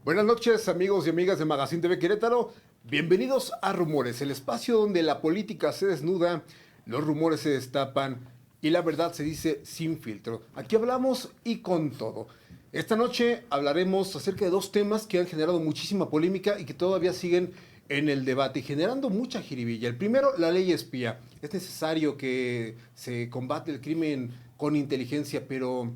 Buenas noches, amigos y amigas de Magazine TV Querétaro. Bienvenidos a Rumores, el espacio donde la política se desnuda, los rumores se destapan y la verdad se dice sin filtro. Aquí hablamos y con todo. Esta noche hablaremos acerca de dos temas que han generado muchísima polémica y que todavía siguen en el debate y generando mucha jiribilla. El primero, la ley espía. Es necesario que se combate el crimen con inteligencia, pero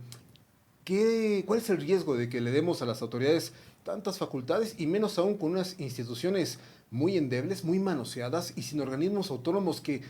¿cuál es el riesgo de que le demos a las autoridades tantas facultades y menos aún con unas instituciones muy endebles, muy manoseadas y sin organismos autónomos que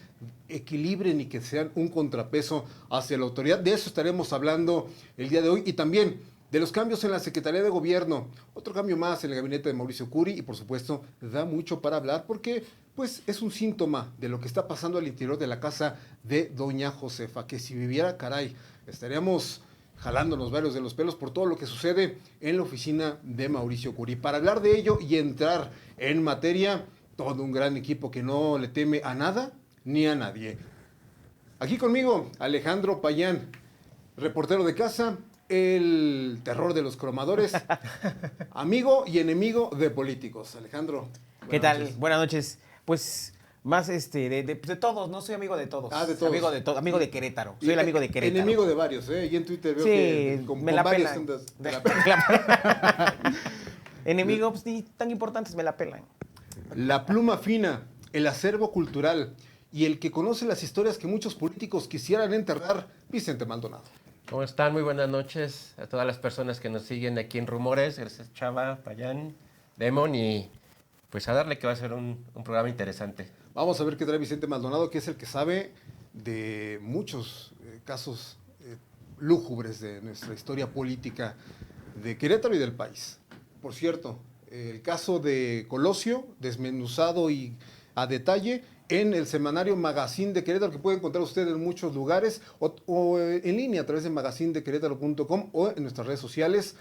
equilibren y que sean un contrapeso hacia la autoridad? De eso estaremos hablando el día de hoy y también de los cambios en la Secretaría de Gobierno, otro cambio más en el gabinete de Mauricio Curi y por supuesto da mucho para hablar porque pues es un síntoma de lo que está pasando al interior de la casa de doña Josefa, que si viviera, caray, estaríamos jalándonos varios de los pelos por todo lo que sucede en la oficina de Mauricio Curi. Para hablar de ello y entrar en materia, todo un gran equipo que no le teme a nada ni a nadie. Aquí conmigo, Alejandro Payán, reportero de casa, el terror de los cromadores, amigo y enemigo de políticos. Alejandro, ¿Qué tal? noches. Buenas noches. Pues más de todos, no soy amigo de todos. Ah, de todos. Amigo de Querétaro. Soy el amigo de Querétaro. Enemigo de varios, ¿eh? Y en Twitter veo Sí, que me la varios pelan. andas- te la pelan. Enemigo, pues ni tan importantes me la pelan. La pluma fina, el acervo cultural y el que conoce las historias que muchos políticos quisieran enterrar, Vicente Maldonado. ¿Cómo están? Muy buenas noches a todas las personas que nos siguen aquí en Rumores. Gracias, Chava, Payán, Demon, y pues a darle que va a ser un programa interesante. Vamos a ver qué trae Vicente Maldonado, que es el que sabe de muchos casos lúgubres de nuestra historia política de Querétaro y del país. Por cierto, el caso de Colosio, desmenuzado y a detalle en el semanario Magazine de Querétaro, que puede encontrar usted en muchos lugares o en línea a través de magazinedequerétaro.com o en nuestras redes sociales,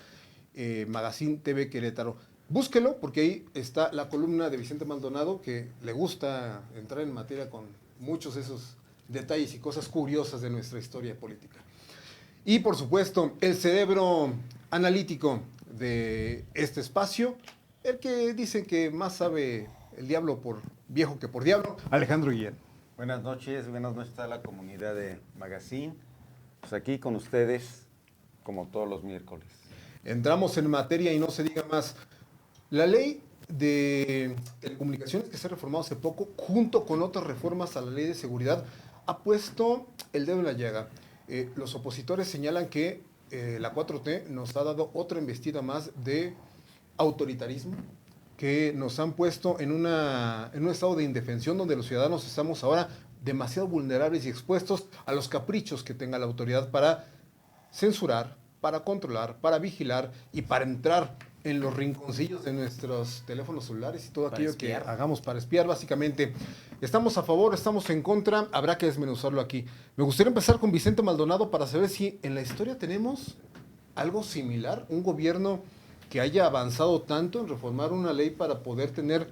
Magazine TV Querétaro. Búsquelo porque ahí está la columna de Vicente Maldonado, que le gusta entrar en materia con muchos de esos detalles y cosas curiosas de nuestra historia política. Y por supuesto, el cerebro analítico de este espacio, el que dicen que más sabe el diablo por viejo que por diablo, Alejandro Guillén. Buenas noches a la comunidad de Magazine. Pues aquí con ustedes, como todos los miércoles. Entramos en materia y no se diga más. La ley de telecomunicaciones que se ha reformado hace poco, junto con otras reformas a la ley de seguridad, ha puesto el dedo en la llaga. Los opositores señalan que la 4T nos ha dado otra embestida más de autoritarismo, que nos han puesto en un estado de indefensión donde los ciudadanos estamos ahora demasiado vulnerables y expuestos a los caprichos que tenga la autoridad para censurar, para controlar, para vigilar y para entrar en los rinconcillos de nuestros teléfonos celulares y todo Para aquello que espiar. hagamos para espiar, básicamente. ¿Estamos a favor, estamos en contra? Habrá que desmenuzarlo aquí. Me gustaría empezar con Vicente Maldonado para saber si en la historia tenemos algo similar, un gobierno que haya avanzado tanto en reformar una ley para poder tener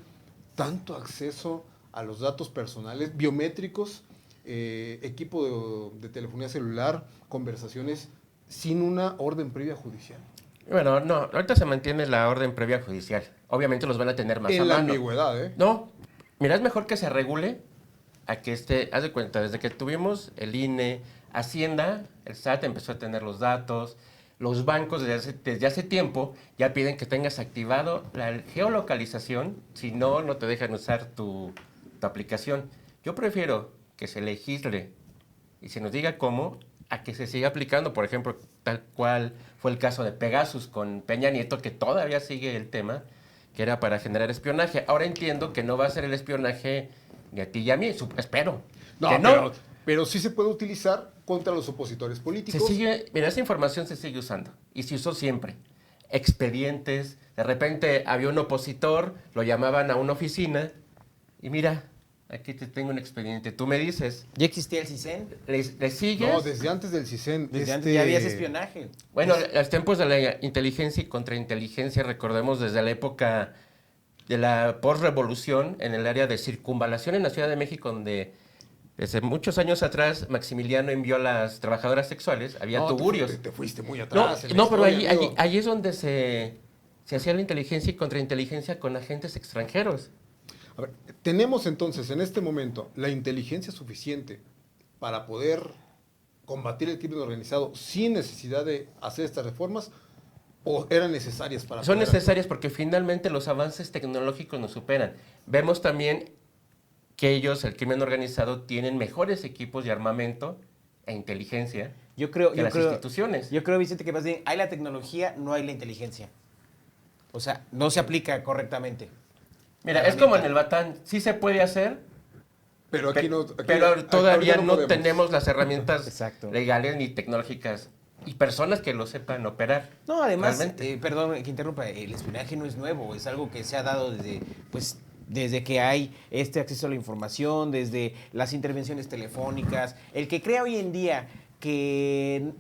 tanto acceso a los datos personales, biométricos, equipo de telefonía celular, conversaciones, sin una orden previa judicial. Bueno, no, ahorita se mantiene la orden previa judicial. Obviamente los van a tener más a En la mano. ambigüedad, ¿eh? No, mira, es mejor que se regule a que haz de cuenta, desde que tuvimos el INE, Hacienda, el SAT empezó a tener los datos, los bancos desde hace tiempo ya piden que tengas activado la geolocalización, si no, no te dejan usar tu aplicación. Yo prefiero que se legisle y se nos diga cómo, a que se siga aplicando, por ejemplo, tal cual fue el caso de Pegasus con Peña Nieto, que todavía sigue el tema, que era para generar espionaje. Ahora entiendo que no va a ser el espionaje ni a ti y a mí, espero. No, que pero sí se puede utilizar contra los opositores políticos. Mira, esa información se sigue usando y se usó siempre. Expedientes, de repente había un opositor, lo llamaban a una oficina y mira, aquí te tengo un expediente. Tú me dices, ¿Ya existía el CISEN? ¿le sigues? No, desde antes del CISEN. Desde antes ya había ese espionaje. Bueno, los tiempos de la inteligencia y contrainteligencia, recordemos desde la época de la postrevolución en el área de circunvalación en la Ciudad de México, donde desde muchos años atrás Maximiliano envió a las trabajadoras sexuales, había No, tugurios. te fuiste muy No, atrás. en la no, pero historia, amigo. ahí es donde se se hacía la inteligencia y contrainteligencia con agentes extranjeros. A ver, tenemos entonces en este momento la inteligencia suficiente para poder combatir el crimen organizado sin necesidad de hacer estas reformas, o eran necesarias para Son poder necesarias porque finalmente los avances tecnológicos nos superan. Vemos también que ellos, el crimen organizado, tienen mejores equipos de armamento e inteligencia que las instituciones. Yo creo, Vicente, que más bien hay la tecnología, no hay la inteligencia. O sea, no se aplica correctamente. Mira, es como en el Batán, sí se puede hacer, Pero aquí no. pero todavía ahorita no podemos. tenemos las herramientas Exacto. legales ni tecnológicas y personas que lo sepan operar. No, además, realmente. perdón que interrumpa, el espionaje no es nuevo, es algo que se ha dado desde que hay este acceso a la información, desde las intervenciones telefónicas. El que crea hoy en día que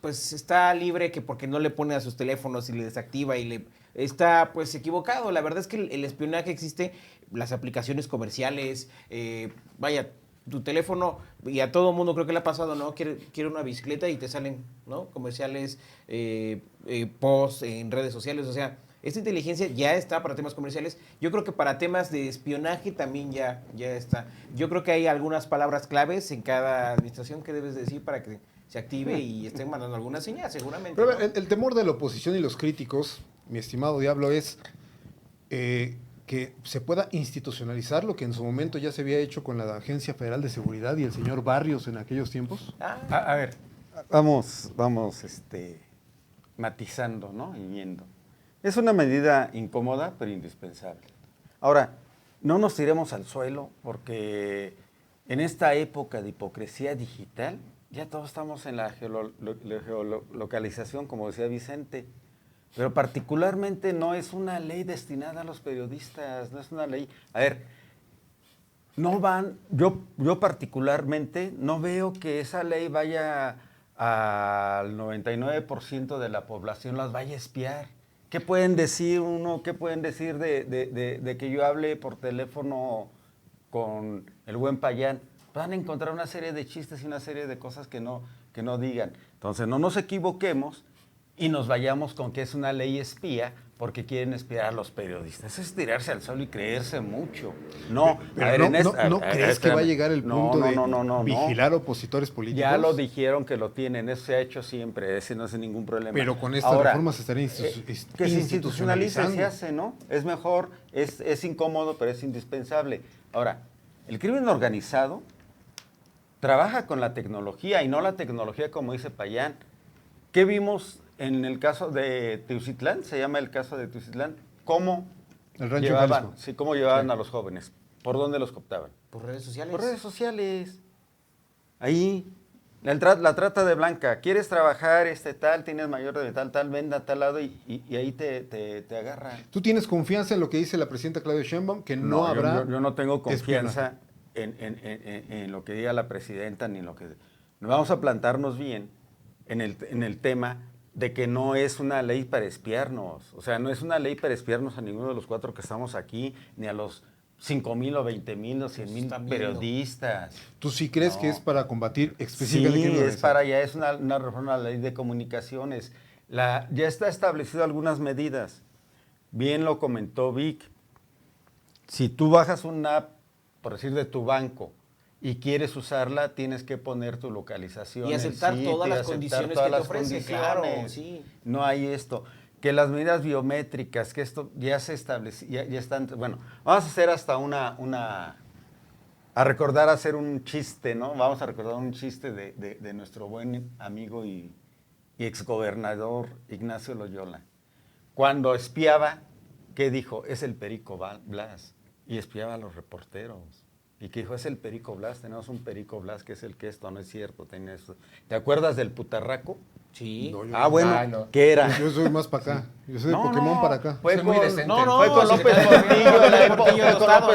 pues está libre, que porque no le pone a sus teléfonos y le desactiva y le está pues equivocado. La verdad es que el espionaje existe, las aplicaciones comerciales, vaya, tu teléfono, y a todo mundo creo que le ha pasado, ¿no? Quiere una bicicleta y te salen, ¿no? Comerciales, posts en redes sociales, o sea, esta inteligencia ya está para temas comerciales. Yo creo que para temas de espionaje también ya está. Yo creo que hay algunas palabras claves en cada administración que debes decir para que se active y estén mandando alguna señal, seguramente. Pero ¿no? el temor de la oposición y los críticos, mi estimado Diablo, es que se pueda institucionalizar lo que en su momento ya se había hecho con la Agencia Federal de Seguridad y el señor Barrios en aquellos tiempos. A ver, vamos matizando, ¿no? Y viendo. Es una medida incómoda, pero indispensable. Ahora, no nos tiremos al suelo porque en esta época de hipocresía digital, ya todos estamos en la geolocalización, como decía Vicente, pero particularmente no es una ley destinada a los periodistas, no es una ley... A ver, no van, yo particularmente no veo que esa ley vaya al 99% de la población, las vaya a espiar. ¿Qué pueden decir ¿Qué pueden decir de que yo hable por teléfono con el buen Payán? Van a encontrar una serie de chistes y una serie de cosas que no digan. Entonces, no nos equivoquemos y nos vayamos con que es una ley espía porque quieren espiar a los periodistas. Eso es tirarse al suelo y creerse mucho. No, Pero ¿no crees que va a llegar el punto de vigilar opositores políticos? Ya lo dijeron que lo tienen, eso se ha hecho siempre, ese no es ningún problema. Pero con estas reformas se estaría que se institucionaliza, se hace, ¿no? Es mejor, es incómodo, pero es indispensable. Ahora, el crimen organizado trabaja con la tecnología y no la tecnología como dice Payán. ¿Qué vimos en el caso de Teucitlán? Se llama el caso de Teucitlán. ¿Cómo el rancho llevaban, cómo llevaban a los jóvenes? ¿Por dónde los cooptaban? Por redes sociales. Por redes sociales. Ahí, la trata de blanca. ¿Quieres trabajar tal? ¿Tienes mayor de tal? Venda a tal lado y ahí te agarran. ¿Tú tienes confianza en lo que dice la presidenta Claudia Sheinbaum? Que no habrá... Yo no tengo confianza en lo que diga la presidenta ni en lo que... Vamos a plantarnos bien en el tema de que no es una ley para espiarnos. O sea, no es una ley para espiarnos a ninguno de los 4 que estamos aquí, ni a los 5,000 o 20,000 o 100,000 periodistas. ¿Tú sí crees que es para combatir específicamente? Sí, es una reforma a la ley de comunicaciones. Ya está establecido algunas medidas. Bien lo comentó Vic. Si tú bajas una app, por decir, de tu banco, y quieres usarla, tienes que poner tu localización. Y aceptar todas las condiciones que te ofrece, claro, sí. No hay esto. Que las medidas biométricas, que esto ya se establece, ya están... Bueno, vamos a hacer hasta hacer un chiste, ¿no? Vamos a recordar un chiste de nuestro buen amigo y exgobernador Ignacio Loyola. Cuando espiaba, ¿qué dijo? Es el Perico Blas. Y espiaba a los reporteros. Y que dijo, es el Perico Blas, tenemos un Perico Blas que es el que esto, no es cierto, tiene esto. ¿Te acuerdas del putarraco? Sí. No, ¿qué era? Yo soy más para acá, yo soy de Pokémon para acá. Fue muy decente. Fue con López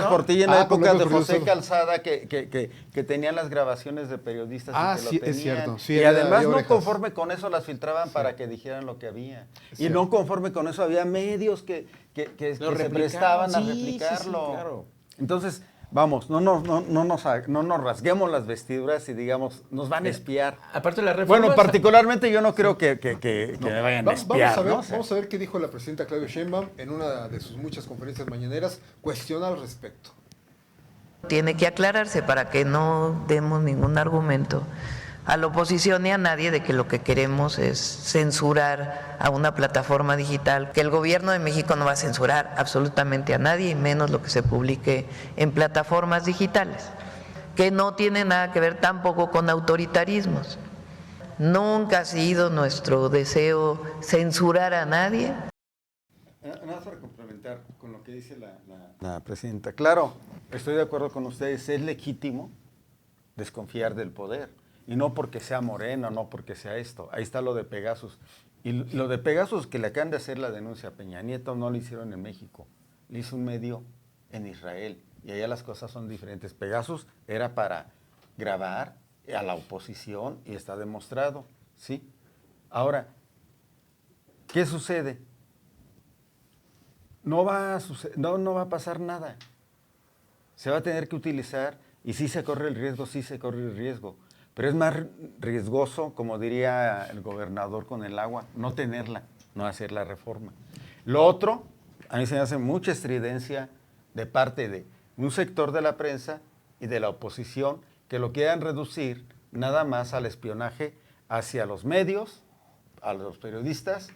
Portillo en la época de José Calzada que tenían las grabaciones de periodistas. Sí, es cierto. Sí, y además no conforme con eso las filtraban para que dijeran lo que había. Y no conforme con eso había medios que se prestaban a replicarlo. Sí, claro. Entonces, vamos, no nos rasguemos las vestiduras y digamos, nos van a espiar. Aparte de la reforma... Bueno, particularmente yo no creo que No. me vayan a Vamos espiar, a ver, ¿no? O sea, vamos a ver qué dijo la presidenta Claudia Sheinbaum en una de sus muchas conferencias mañaneras. Cuestiona al respecto. Tiene que aclararse para que no demos ningún argumento a la oposición ni a nadie de que lo que queremos es censurar a una plataforma digital, que el gobierno de México no va a censurar absolutamente a nadie, y menos lo que se publique en plataformas digitales, que no tiene nada que ver tampoco con autoritarismos. Nunca ha sido nuestro deseo censurar a nadie. Nada más para complementar con lo que dice la presidenta. Claro, estoy de acuerdo con ustedes, es legítimo desconfiar del poder. Y no porque sea Moreno, no porque sea esto. Ahí está lo de Pegasus. Y lo de Pegasus, que le acaban de hacer la denuncia a Peña Nieto, no lo hicieron en México. Le hizo un medio en Israel. Y allá las cosas son diferentes. Pegasus era para grabar a la oposición y está demostrado, ¿sí? Ahora, ¿qué sucede? No va a pasar nada. Se va a tener que utilizar y sí se corre el riesgo. Pero es más riesgoso, como diría el gobernador con el agua, no tenerla, no hacer la reforma. Lo otro, a mí se me hace mucha estridencia de parte de un sector de la prensa y de la oposición que lo quieran reducir nada más al espionaje hacia los medios, a los periodistas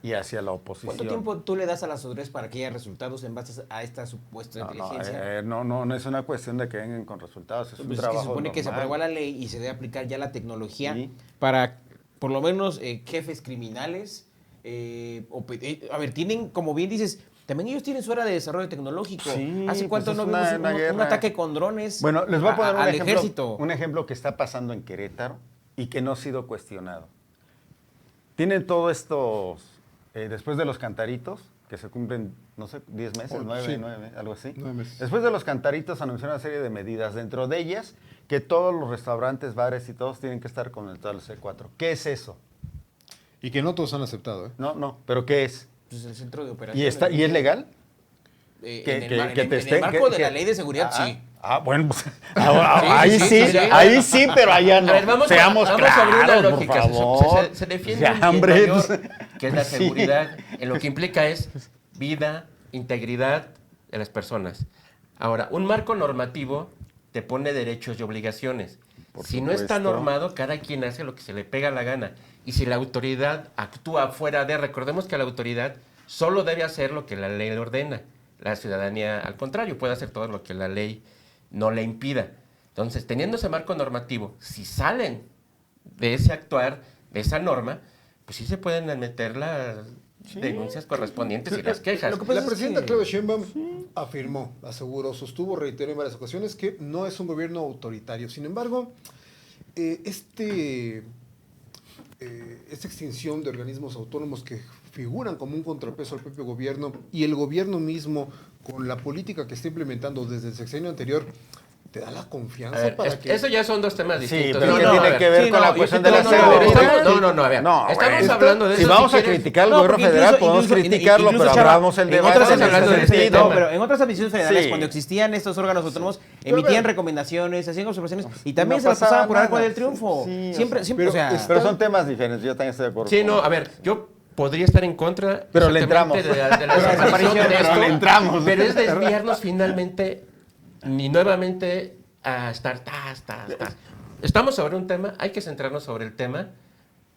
y hacia la oposición. ¿Cuánto tiempo tú le das a las autoridades para que haya resultados en base a esta supuesta inteligencia? No es una cuestión de que vengan con resultados, es un Pues es que trabajo se supone que se normal. aprueba la ley y se debe aplicar ya la tecnología Sí. para, por lo menos, jefes criminales. A ver, tienen, como bien dices, también ellos tienen su era de desarrollo tecnológico. Sí, ¿Hace cuánto pues no es vimos una un guerra. ataque con drones Bueno, les voy a poner al ejército? un ejemplo que está pasando en Querétaro y que no ha sido cuestionado. Tienen todos estos, después de los cantaritos, que se cumplen, no sé, 10 meses, 9, sí. 9, algo así. 9 meses. Después de los cantaritos anunciaron una serie de medidas, dentro de ellas que todos los restaurantes, bares y todos tienen que estar conectados al C4. ¿Qué es eso? Y que no todos han aceptado, ¿eh? No, pero ¿qué es? Pues el centro de ¿Y operaciones. es legal? En Que- el, que- mar- que en te el estén- marco de que- la ley de seguridad, sí. Bueno, pues, ahí sí, sí, sí, sí. ahí sí, pero allá no. A ver, vamos Seamos a abrir una claros, lógica. por favor. Se defiende Ya, un bien hombre, mayor, pues, que es la sí. seguridad, en lo que implica es vida, integridad de las personas. Ahora, un marco normativo te pone derechos y obligaciones. Por Si no está supuesto. normado, cada quien hace lo que se le pega la gana. Y si la autoridad actúa fuera de... Recordemos que la autoridad solo debe hacer lo que la ley le ordena. La ciudadanía, al contrario, puede hacer todo lo que la ley no le impida. Entonces, teniendo ese marco normativo, si salen de ese actuar, de esa norma, pues sí se pueden meter las denuncias correspondientes y las quejas. Lo que pasa La es presidenta que- Claudia Sheinbaum afirmó, aseguró, sostuvo, reiteró en varias ocasiones que no es un gobierno autoritario. Sin embargo, esta extinción de organismos autónomos que figuran como un contrapeso al propio gobierno y el gobierno mismo con la política que está implementando desde el sexenio anterior, ¿te da la confianza A ver, para que... eso ya son dos temas Sí, distintos. pero No, ¿qué no, a tiene ver. que ver sí, con no, la yo cuestión estoy- de la no, no, seguridad? a ver. No, Estamos esto- hablando de si eso. vamos si a quieres. criticar al No, gobierno porque federal, incluso- podemos incluso- criticarlo, incluso, pero Chava, abramos el en debate otras en ese hablando de ese sentido. No, pero en otras administraciones federales, Sí. cuando existían estos órganos autónomos, Pero emitían a ver. recomendaciones, hacían observaciones y también No se las pasaba pasaban por arco nada. del triunfo. Sí, siempre, o sea, siempre, pero o sea, Pero son temas diferentes, yo también estoy de acuerdo. Sí, con- no, a ver, yo podría estar en contra Pero le exactamente entramos. de la Pero desaparición de pero esto, le entramos. pero es desviarnos finalmente y nuevamente a estar Estamos sobre un tema, hay que centrarnos sobre el tema,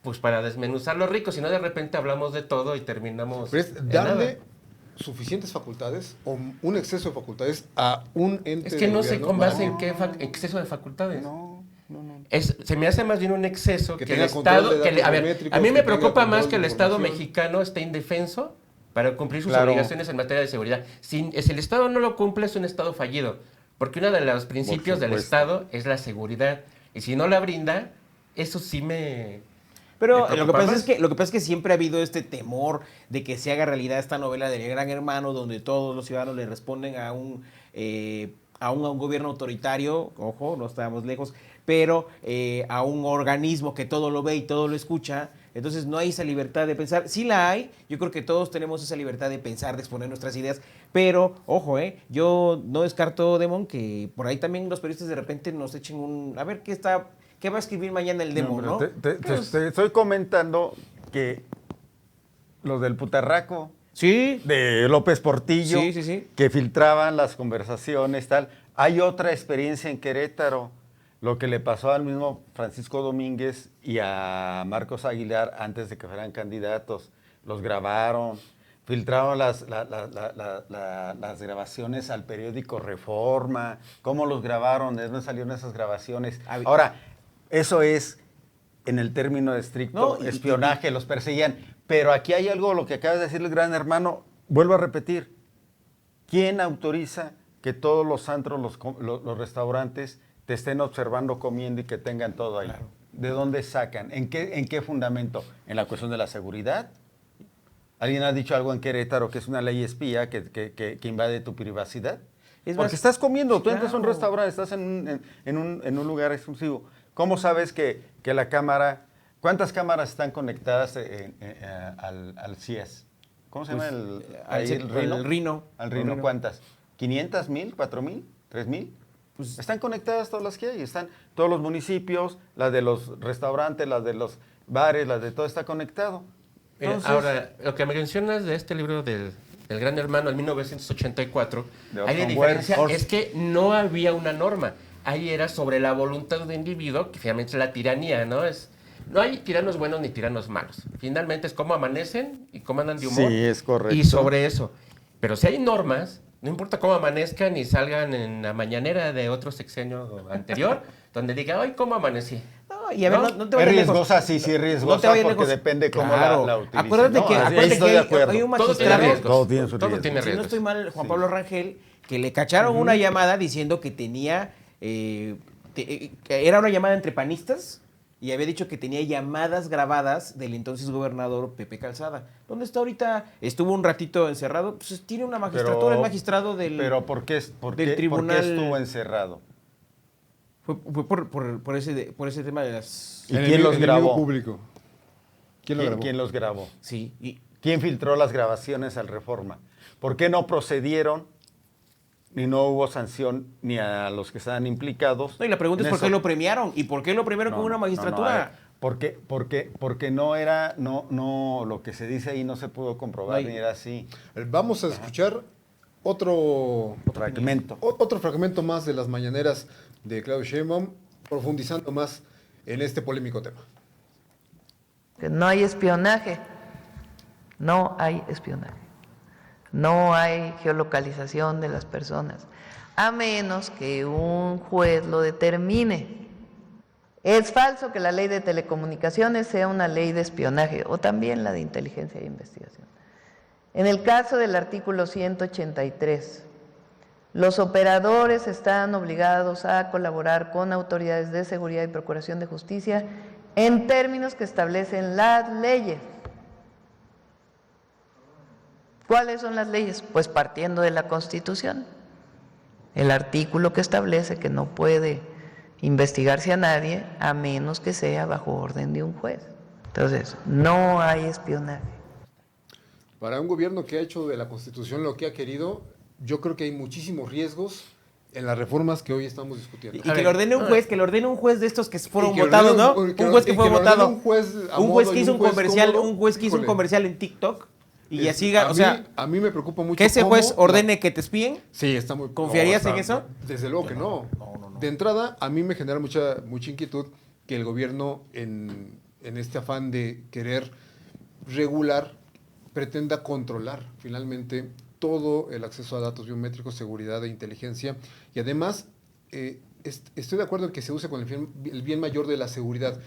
pues para desmenuzar lo rico, si no de repente hablamos de todo y terminamos Pero es en darle nada. suficientes facultades o un exceso de facultades a un ente Es que de no sé gobierno con base para- en qué exceso de facultades. No. Se me hace más bien un exceso Que que el tenga control Estado... de Que datos a ver, biométricos, a mí me que tenga preocupa control más de que el Estado información. mexicano esté indefenso para cumplir sus Claro. obligaciones en materia de seguridad. Si el Estado no lo cumple, es un Estado fallido. Porque uno de los principios del supuesto. Estado es la seguridad. Y si no la brinda, eso sí me... Pero ¿Me lo que preocupa pasa más? es que siempre ha habido este temor de que se haga realidad esta novela del Gran Hermano, donde todos los ciudadanos le responden a un gobierno autoritario, ojo, no estábamos lejos, pero a un organismo que todo lo ve y todo lo escucha. Entonces no hay esa libertad de pensar. Sí la hay, yo creo que todos tenemos esa libertad de pensar, de exponer nuestras ideas, pero ojo, yo no descarto, Demon, que por ahí también los periodistas de repente nos echen a ver qué va a escribir mañana el Demon, ¿no? Te estoy comentando que lo del putarraco Sí. de López Portillo, Sí. que filtraban las conversaciones, tal. Hay otra experiencia en Querétaro, lo que le pasó al mismo Francisco Domínguez y a Marcos Aguilar antes de que fueran candidatos. Los grabaron, filtraron las grabaciones al periódico Reforma. ¿Cómo los grabaron? ¿De dónde salieron esas grabaciones? Ahora, eso es, en el término estricto, espionaje, los perseguían. Pero aquí hay algo, lo que acaba de decir el gran hermano, vuelvo a repetir. ¿Quién autoriza que todos los antros, los restaurantes, te estén observando comiendo y que tengan todo ahí? Claro. ¿De dónde sacan? ¿En qué fundamento? ¿En la cuestión de la seguridad? ¿Alguien ha dicho algo en Querétaro que es una ley espía que invade tu privacidad? Porque estás comiendo, tú entras a un restaurante, estás en un lugar exclusivo. ¿Cómo sabes que la cámara... ¿Cuántas cámaras están conectadas al CIES? ¿Cómo se llama el Rino? El Rino. Al Rino, ¿cuántas? ¿500, 1,000, 4,000, 3,000? Pues están conectadas todas las que hay. Están todos los municipios, las de los restaurantes, las de los bares, las de todo está conectado. Entonces, ahora, lo que me mencionas de este libro del Gran Hermano, en 1984, ahí la diferencia es que no había una norma. Ahí era sobre la voluntad del individuo, que finalmente es la tiranía, ¿no? No hay tiranos buenos ni tiranos malos. Finalmente es cómo amanecen y cómo andan de humor. Sí, es correcto. Y sobre eso. Pero si hay normas, no importa cómo amanezcan y salgan en la mañanera de otro sexenio anterior, donde diga, ay, ¿cómo amanecí? No, y a ver, no te es vayas riesgosa, lejos. sí, es riesgosa, No te vayas porque lejos. depende cómo Claro. la utilices. Acuérdate que hay un Todo tiene magistrado, riesgos. Todo tiene su Todo riesgo. tiene si riesgos. no estoy mal, Juan Pablo Rangel, que le cacharon una llamada diciendo que tenía, que era una llamada entre panistas, y había dicho que tenía llamadas grabadas del entonces gobernador Pepe Calzada. ¿Dónde está ahorita? Estuvo un ratito encerrado. Pues tiene una magistratura, es magistrado del Pero ¿por qué tribunal. estuvo encerrado? Fue por ese tema de las... ¿Y quién los grabó? Público. ¿Quién lo grabó? ¿Quién los grabó? Sí. Y ¿Quién filtró las grabaciones al Reforma? ¿Por qué no procedieron ni no hubo sanción ni a los que estaban implicados? no, y la pregunta es por qué lo premiaron y por qué lo premiaron con una magistratura. Porque no era, no, lo que se dice ahí no se pudo comprobar, ni era así. Vamos a escuchar otro fragmento más de las mañaneras de Claudio Sheinbaum, profundizando más en este polémico tema. Que no hay espionaje. No hay espionaje. No hay geolocalización de las personas, a menos que un juez lo determine. Es falso que la ley de telecomunicaciones sea una ley de espionaje, o también la de inteligencia e investigación. En el caso del artículo 183, los operadores están obligados a colaborar con autoridades de seguridad y procuración de justicia en términos que establecen las leyes. ¿Cuáles son las leyes? Pues partiendo de la Constitución. El artículo que establece que no puede investigarse a nadie a menos que sea bajo orden de un juez. Entonces, no hay espionaje. Para un gobierno que ha hecho de la Constitución lo que ha querido, yo creo que hay muchísimos riesgos en las reformas que hoy estamos discutiendo. Y que le ordene un juez de estos que fueron que votados, ordene ¿no? un- Un juez que fue votado. Un juez a Un modo juez y que hizo un comercial, cómodo. un juez que hizo un Híjole. comercial en TikTok y así, o sea, a mí me preocupa mucho que ese cómo juez la- ordene que te espíen. Sí, está muy... ¿Confiarías no, en eso? Desde luego que no. De entrada, a mí me genera mucha inquietud que el gobierno, en este afán de querer regular, pretenda controlar finalmente todo el acceso a datos biométricos, seguridad e inteligencia. Y además, estoy de acuerdo en que se use con el bien mayor de la seguridad,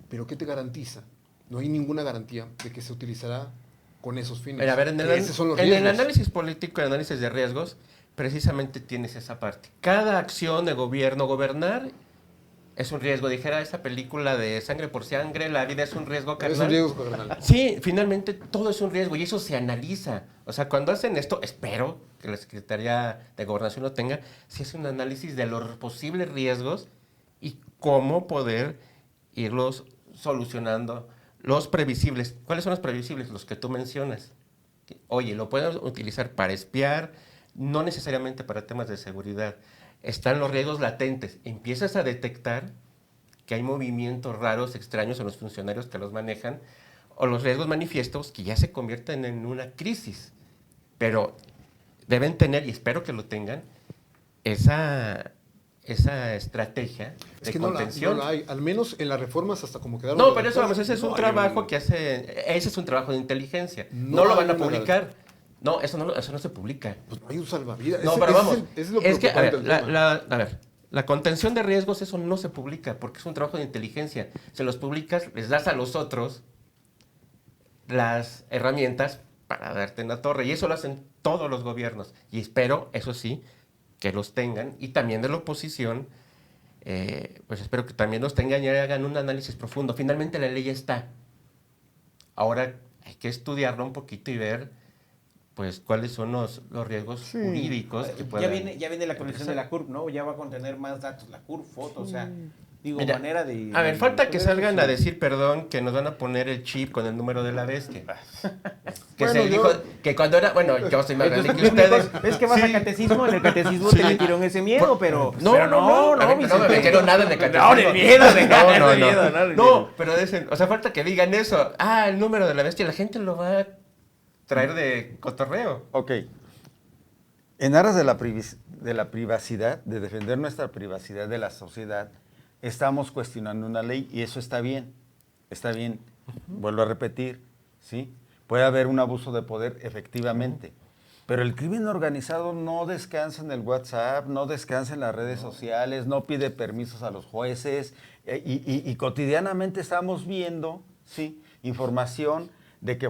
pero ¿qué te garantiza? No hay ninguna garantía de que se utilizará con esos fines. Mira, a ver, Esos son los en el riesgos. análisis político, el análisis de riesgos, precisamente tienes esa parte. Cada acción de gobierno, gobernar, es un riesgo. Dijera esa película de Sangre por Sangre, la vida es un riesgo, carnal. Es un riesgo, carnal. Sí, finalmente todo es un riesgo y eso se analiza. O sea, cuando hacen esto, espero que la Secretaría de Gobernación lo tenga, si es un análisis de los posibles riesgos y cómo poder irlos solucionando los previsibles. ¿Cuáles son los previsibles? Los que tú mencionas. Oye, lo pueden utilizar para espiar, no necesariamente para temas de seguridad. Están los riesgos latentes. Empiezas a detectar que hay movimientos raros, extraños en los funcionarios que los manejan, o los riesgos manifiestos que ya se convierten en una crisis. Pero deben tener, y espero que lo tengan, esa estrategia de contención. No la hay, al menos en las reformas hasta como quedaron. No, pero eso, vamos, ese es no un hay trabajo que hace, ese es un trabajo de inteligencia. No No lo hay van a una- publicar. No, eso no se publica. Pues no hay un salvavidas. No, Ese- pero ese vamos, es lo es que, a preocupante ver, del tema. a ver, la contención de riesgos, eso no se publica, porque es un trabajo de inteligencia. Se los publicas, les das a los otros las herramientas para darte en la torre, y eso lo hacen todos los gobiernos. Y espero, eso sí, que los tengan, y también de la oposición, pues espero que también los tengan y hagan un análisis profundo. Finalmente la ley ya está. Ahora hay que estudiarlo un poquito y ver pues cuáles son los riesgos jurídicos que puedan... Ya viene la actualización de la CURP, ¿no? Ya va a contener más datos, la CURP, fotos, o sea, digo, Mira, manera de... A ver, falta que de- salgan a decir, perdón, que nos van a poner el chip con el número de la bestia. Que Bueno, se yo- dijo, que cuando era, bueno, yo soy más grande que Entonces, ustedes. es que vas a catecismo, en el catecismo te metieron ese miedo, pero... No, pero no, a ver, no me Vicente. metieron nada de catecismo. No, de miedo, de no, no, miedo, no. No, pero dicen, o sea, falta que digan eso. Ah, el número de la bestia, la gente lo va a traer de cotorreo. Ok. En aras de la privacidad, de defender nuestra privacidad de la sociedad, estamos cuestionando una ley y eso está bien. Está bien. Vuelvo a repetir, ¿sí? Puede haber un abuso de poder, efectivamente. Pero el crimen organizado no descansa en el WhatsApp, no descansa en las redes sociales, no pide permisos a los jueces y cotidianamente estamos viendo, ¿sí?, información de que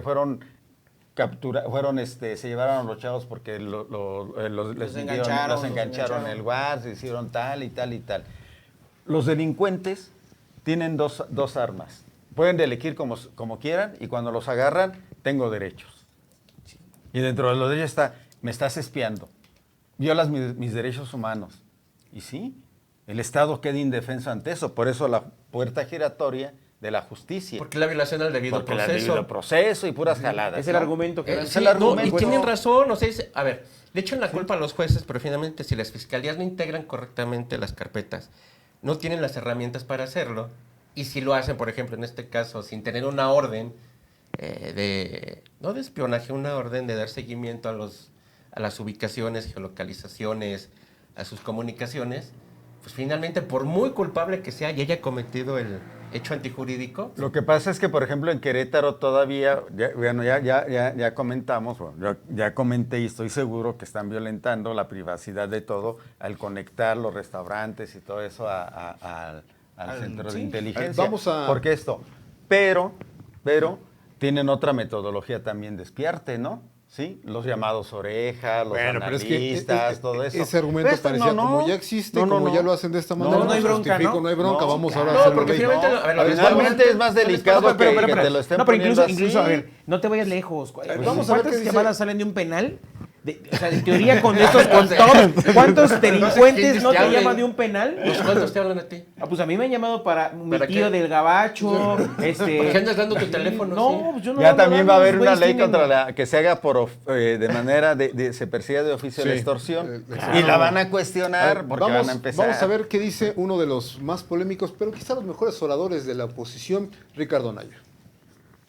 se llevaron a los chavos porque los engancharon en el WhatsApp, se hicieron tal y tal y tal. Los delincuentes tienen dos armas. Pueden delinquir como quieran y cuando los agarran, tengo derechos. Y dentro de los derechos está, me estás espiando, violas mis derechos humanos. Y sí, el Estado queda indefenso ante eso. Por eso la puerta giratoria de la justicia. Porque la violación al debido Porque el proceso. debido proceso y puras jaladas. Es el ¿no? argumento que... Es Sí, el no, argumento. y tienen razón, o sea, a ver, le echan la culpa a los jueces, pero finalmente si las fiscalías no integran correctamente las carpetas, no tienen las herramientas para hacerlo, y si lo hacen, por ejemplo, en este caso, sin tener una orden no de espionaje, una orden de dar seguimiento a las ubicaciones, geolocalizaciones, a sus comunicaciones, pues finalmente, por muy culpable que sea y haya cometido el hecho antijurídico. Lo que pasa es que, por ejemplo, en Querétaro todavía, ya comentamos, bueno, ya comenté y estoy seguro que están violentando la privacidad de todo al conectar los restaurantes y todo eso al centro de inteligencia. Vamos a... Porque esto, pero tienen otra metodología también de espiarte, ¿no? ¿Sí? Los llamados orejas, los Bueno, pero es que analistas, todo eso. ese argumento Pero esto parecía, no, como ya existe, no, como no. ya lo hacen de esta No, manera, no hay pues, bronca, justifico, ¿no? no hay bronca, No, vamos claro. ahora a hacerlo porque ley. finalmente, No, a ver, lo Finalmente es más delicado que te lo estén No, pero incluso, poniendo así. a ver, no te vayas lejos. vamos a ver qué ¿Cuántas dice. llamadas salen de un penal? O sea, en teoría con estos, con todos, ¿cuántos delincuentes no te llaman de un penal? ¿Los cuántos te hablan a ti? Ah, pues a mí me han llamado para mi ¿Para tío qué? del gabacho, ¿Por qué andas dando tu teléfono? No, sí? pues yo no Ya ando también dando, va a haber los una güeyes ley tienen- contra la que se haga de manera se persiga de oficio la Sí, extorsión claro. y la van a A cuestionar ver, porque vamos, van a empezar. vamos a ver qué dice uno de los más polémicos, pero quizá los mejores oradores de la oposición, Ricardo Anaya.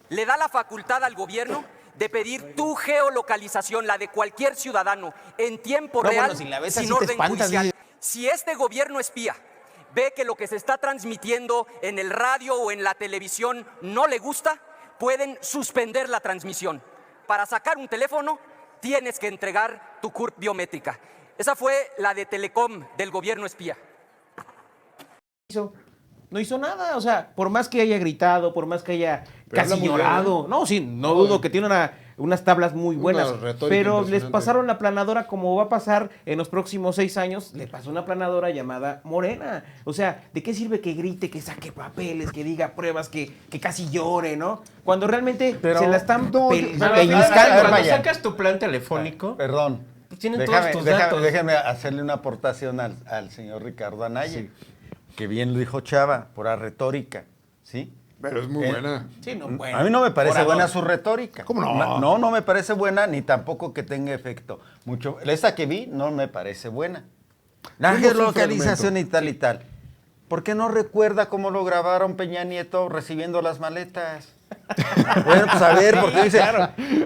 Le da la facultad al gobierno de pedir tu geolocalización, la de cualquier ciudadano, en tiempo No, real, bueno, si la ves sin así te orden espantas, judicial. dices. Si este gobierno espía ve que lo que se está transmitiendo en el radio o en la televisión no le gusta, pueden suspender la transmisión. Para sacar un teléfono, tienes que entregar tu CURP biométrica. Esa fue la de Telecom del gobierno espía. No hizo nada, o sea, por más que haya gritado, por más que haya Pero habla casi muy bien, llorado, no, sí, no dudo que tiene unas tablas muy buenas, retórica pero les impresionante. pasaron la planadora como va a pasar en los próximos 6 años, le pasó una planadora llamada Morena, o sea, ¿de qué sirve que grite, que saque papeles, que diga pruebas, que casi llore, ¿no? Cuando realmente Pero- se la están No, Pero pellizcando. cuando vaya. sacas tu plan telefónico, Perdón. pues tienen todos tus datos. Déjame hacerle una aportación al señor Ricardo Anaya, que bien lo dijo Chava, por la retórica, ¿sí? Pero es muy buena. Sí, no, bueno. A mí no me parece Orador. buena su retórica. ¿Cómo no? No me parece buena ni tampoco que tenga efecto. Esta que vi no me parece buena. La Vimos un geolocalización y tal y tal. ¿Por qué no recuerda cómo lo grabaron Peña Nieto recibiendo las maletas? Bueno, pues a ver, porque dice,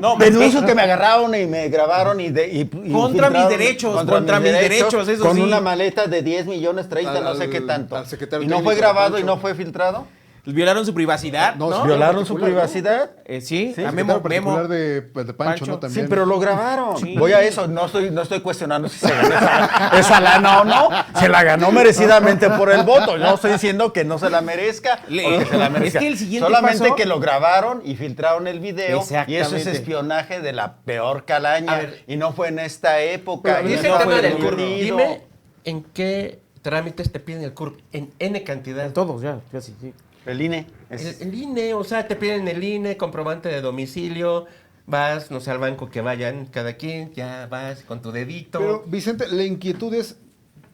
No, denuncio que me agarraron y me grabaron y Contra mis filtraron- derechos, contra mis derechos, eso con sí. una maleta de 10 millones, 30, no sé qué Al- tanto. al secretario ¿Y no técnico fue de grabado y Pancho. no fue filtrado? Violaron su privacidad, No, ¿no? sí, ¿Violaron su particular, ¿no? privacidad? Sí, Sí, a El Memo, secretario Memo. particular de Pancho, ¿no? Pancho. También. Sí, pero lo grabaron. Sí. Voy a eso, no estoy cuestionando si se ganó esa lana o no. Se la ganó merecidamente por el voto. No estoy diciendo que no se la merezca o que se la merezca. Es que el siguiente solamente paso- que lo grabaron y filtraron el video. Y eso es Exactamente. espionaje de la peor calaña. A ver. Y no fue en esta época. Pero y Dice no el fue tema del CURP. permitido. Dime en qué trámites te piden el CURP. En N cantidad. Todos, ya, sí. El INE. El INE, o sea, te piden el INE, comprobante de domicilio, vas, no sé, al banco que vayan cada quien, ya vas con tu dedito. Pero, Vicente, la inquietud es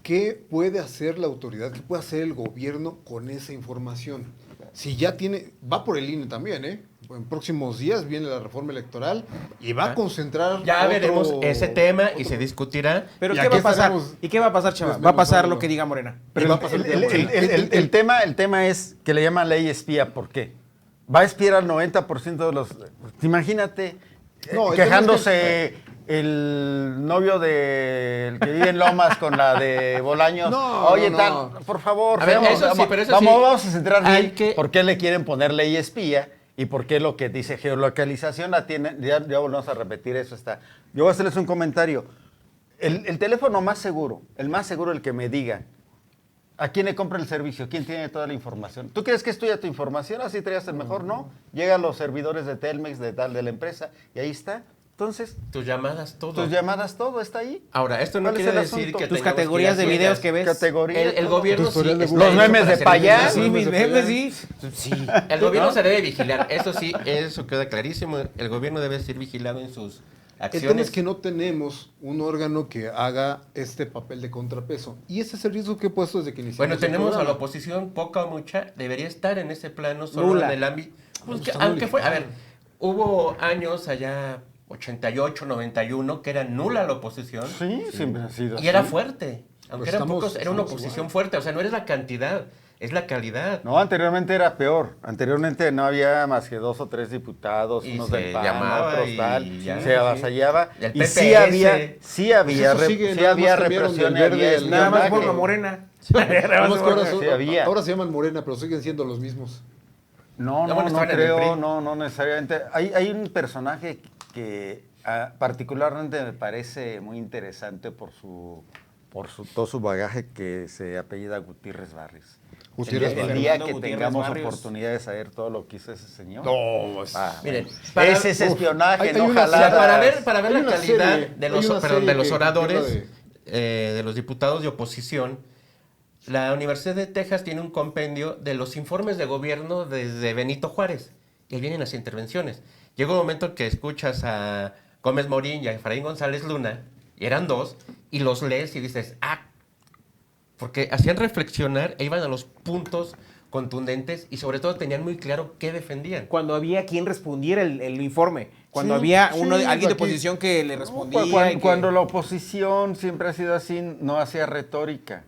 qué puede hacer la autoridad, qué puede hacer el gobierno con esa información. Si ya tiene, va por el INE también, ¿eh? En próximos días viene la reforma electoral y va a concentrar. Ya otro- veremos ese tema y otro- se discutirá. Pero Y ¿qué aquí va a pasar? estaremos ¿Y qué va a pasar, chaval? Va a pasar lo que diga Morena. Pero va a pasar el tema es que le llaman ley espía. ¿Por qué? Va a espiar al 90% de los... Imagínate No, el tema quejándose el novio del que vive en Lomas con la de Bolaños. No, Oye, no, tal, no. por favor, A ver, veamos, eso sí, vamos, pero eso vamos, sí, vamos a centrar hay bien que- por qué le quieren poner ley espía y por qué lo que dice geolocalización la tiene. Ya volvemos a repetir eso. Yo voy a hacerles un comentario. El teléfono más seguro, el más seguro, el que me diga ¿a quién le compra el servicio? ¿Quién tiene toda la información? ¿Tú crees que es tuya tu información? Así traías el mejor, ¿no? Llegan los servidores de Telmex, de la empresa, y ahí está. Entonces, Tus llamadas, todo. tus llamadas, todo está ahí. Ahora, esto no ¿Cuál es quiere el decir asunto? que Tus tengamos categorías que ir de a videos ciegas. que ves. Categoría. El todo. gobierno Tu historial de está Google. Los hecho memes para de pa' servir allá. a- Sí, mis memes, sí. Sí. El gobierno se debe vigilar, eso sí, eso queda clarísimo. El gobierno debe ser vigilado en sus El acciones. tema es que no tenemos un órgano que haga este papel de contrapeso. Y ese es el riesgo que he puesto desde que iniciamos. Bueno, el tenemos a la programa. oposición, poca o mucha, debería estar en ese plano, solo Nula. en el ámbito. Pues No, que, está aunque fue, a ver, nulificado. hubo años allá, 88, 91, que era nula la oposición. Sí, siempre ha sido Y era así. fuerte. Aunque Pues eran estamos- pocos, era una estamos oposición igual. fuerte. O sea, no es la cantidad, es la calidad. No, anteriormente era peor. Anteriormente no había más que 2 o 3 diputados, Y unos se del PAN, llamaba otros y tal. ya, se sí. avasallaba. El Y sí PPS. había, Pues eso sigue, sí nada había más cambiaron represión y del verde había al- Nada más espionaje. por Morena. Nada más que ahora, Sí, había. ahora se llaman Morena, pero siguen siendo los mismos. No, No, bueno, estaban en el creo, PRI. no necesariamente. Hay un personaje que particularmente me parece muy interesante por todo su bagaje, que se apellida Gutiérrez Barrios. Gutiérrez el Barrios. día Fernando que Gutiérrez tengamos Barrios. oportunidad de saber todo lo que hizo ese señor. No, es- Miren, Ese es espionaje, hay no una- O sea, jaladas. para ver Hay la una calidad serie, de hay los, una perdón, serie de los que oradores, habla de los diputados de oposición, la Universidad de Texas tiene un compendio de los informes de gobierno desde Benito Juárez. Y ahí vienen las intervenciones. Llega un momento en que escuchas a Gómez Morín y a Efraín González Luna, y eran dos, y los lees y dices, porque hacían reflexionar e iban a los puntos contundentes y sobre todo tenían muy claro qué defendían. Cuando había quien respondiera el informe. Cuando Sí, había sí, alguien de aquí- oposición que le respondía. y que- Cuando la oposición siempre ha sido así, no hacía retórica,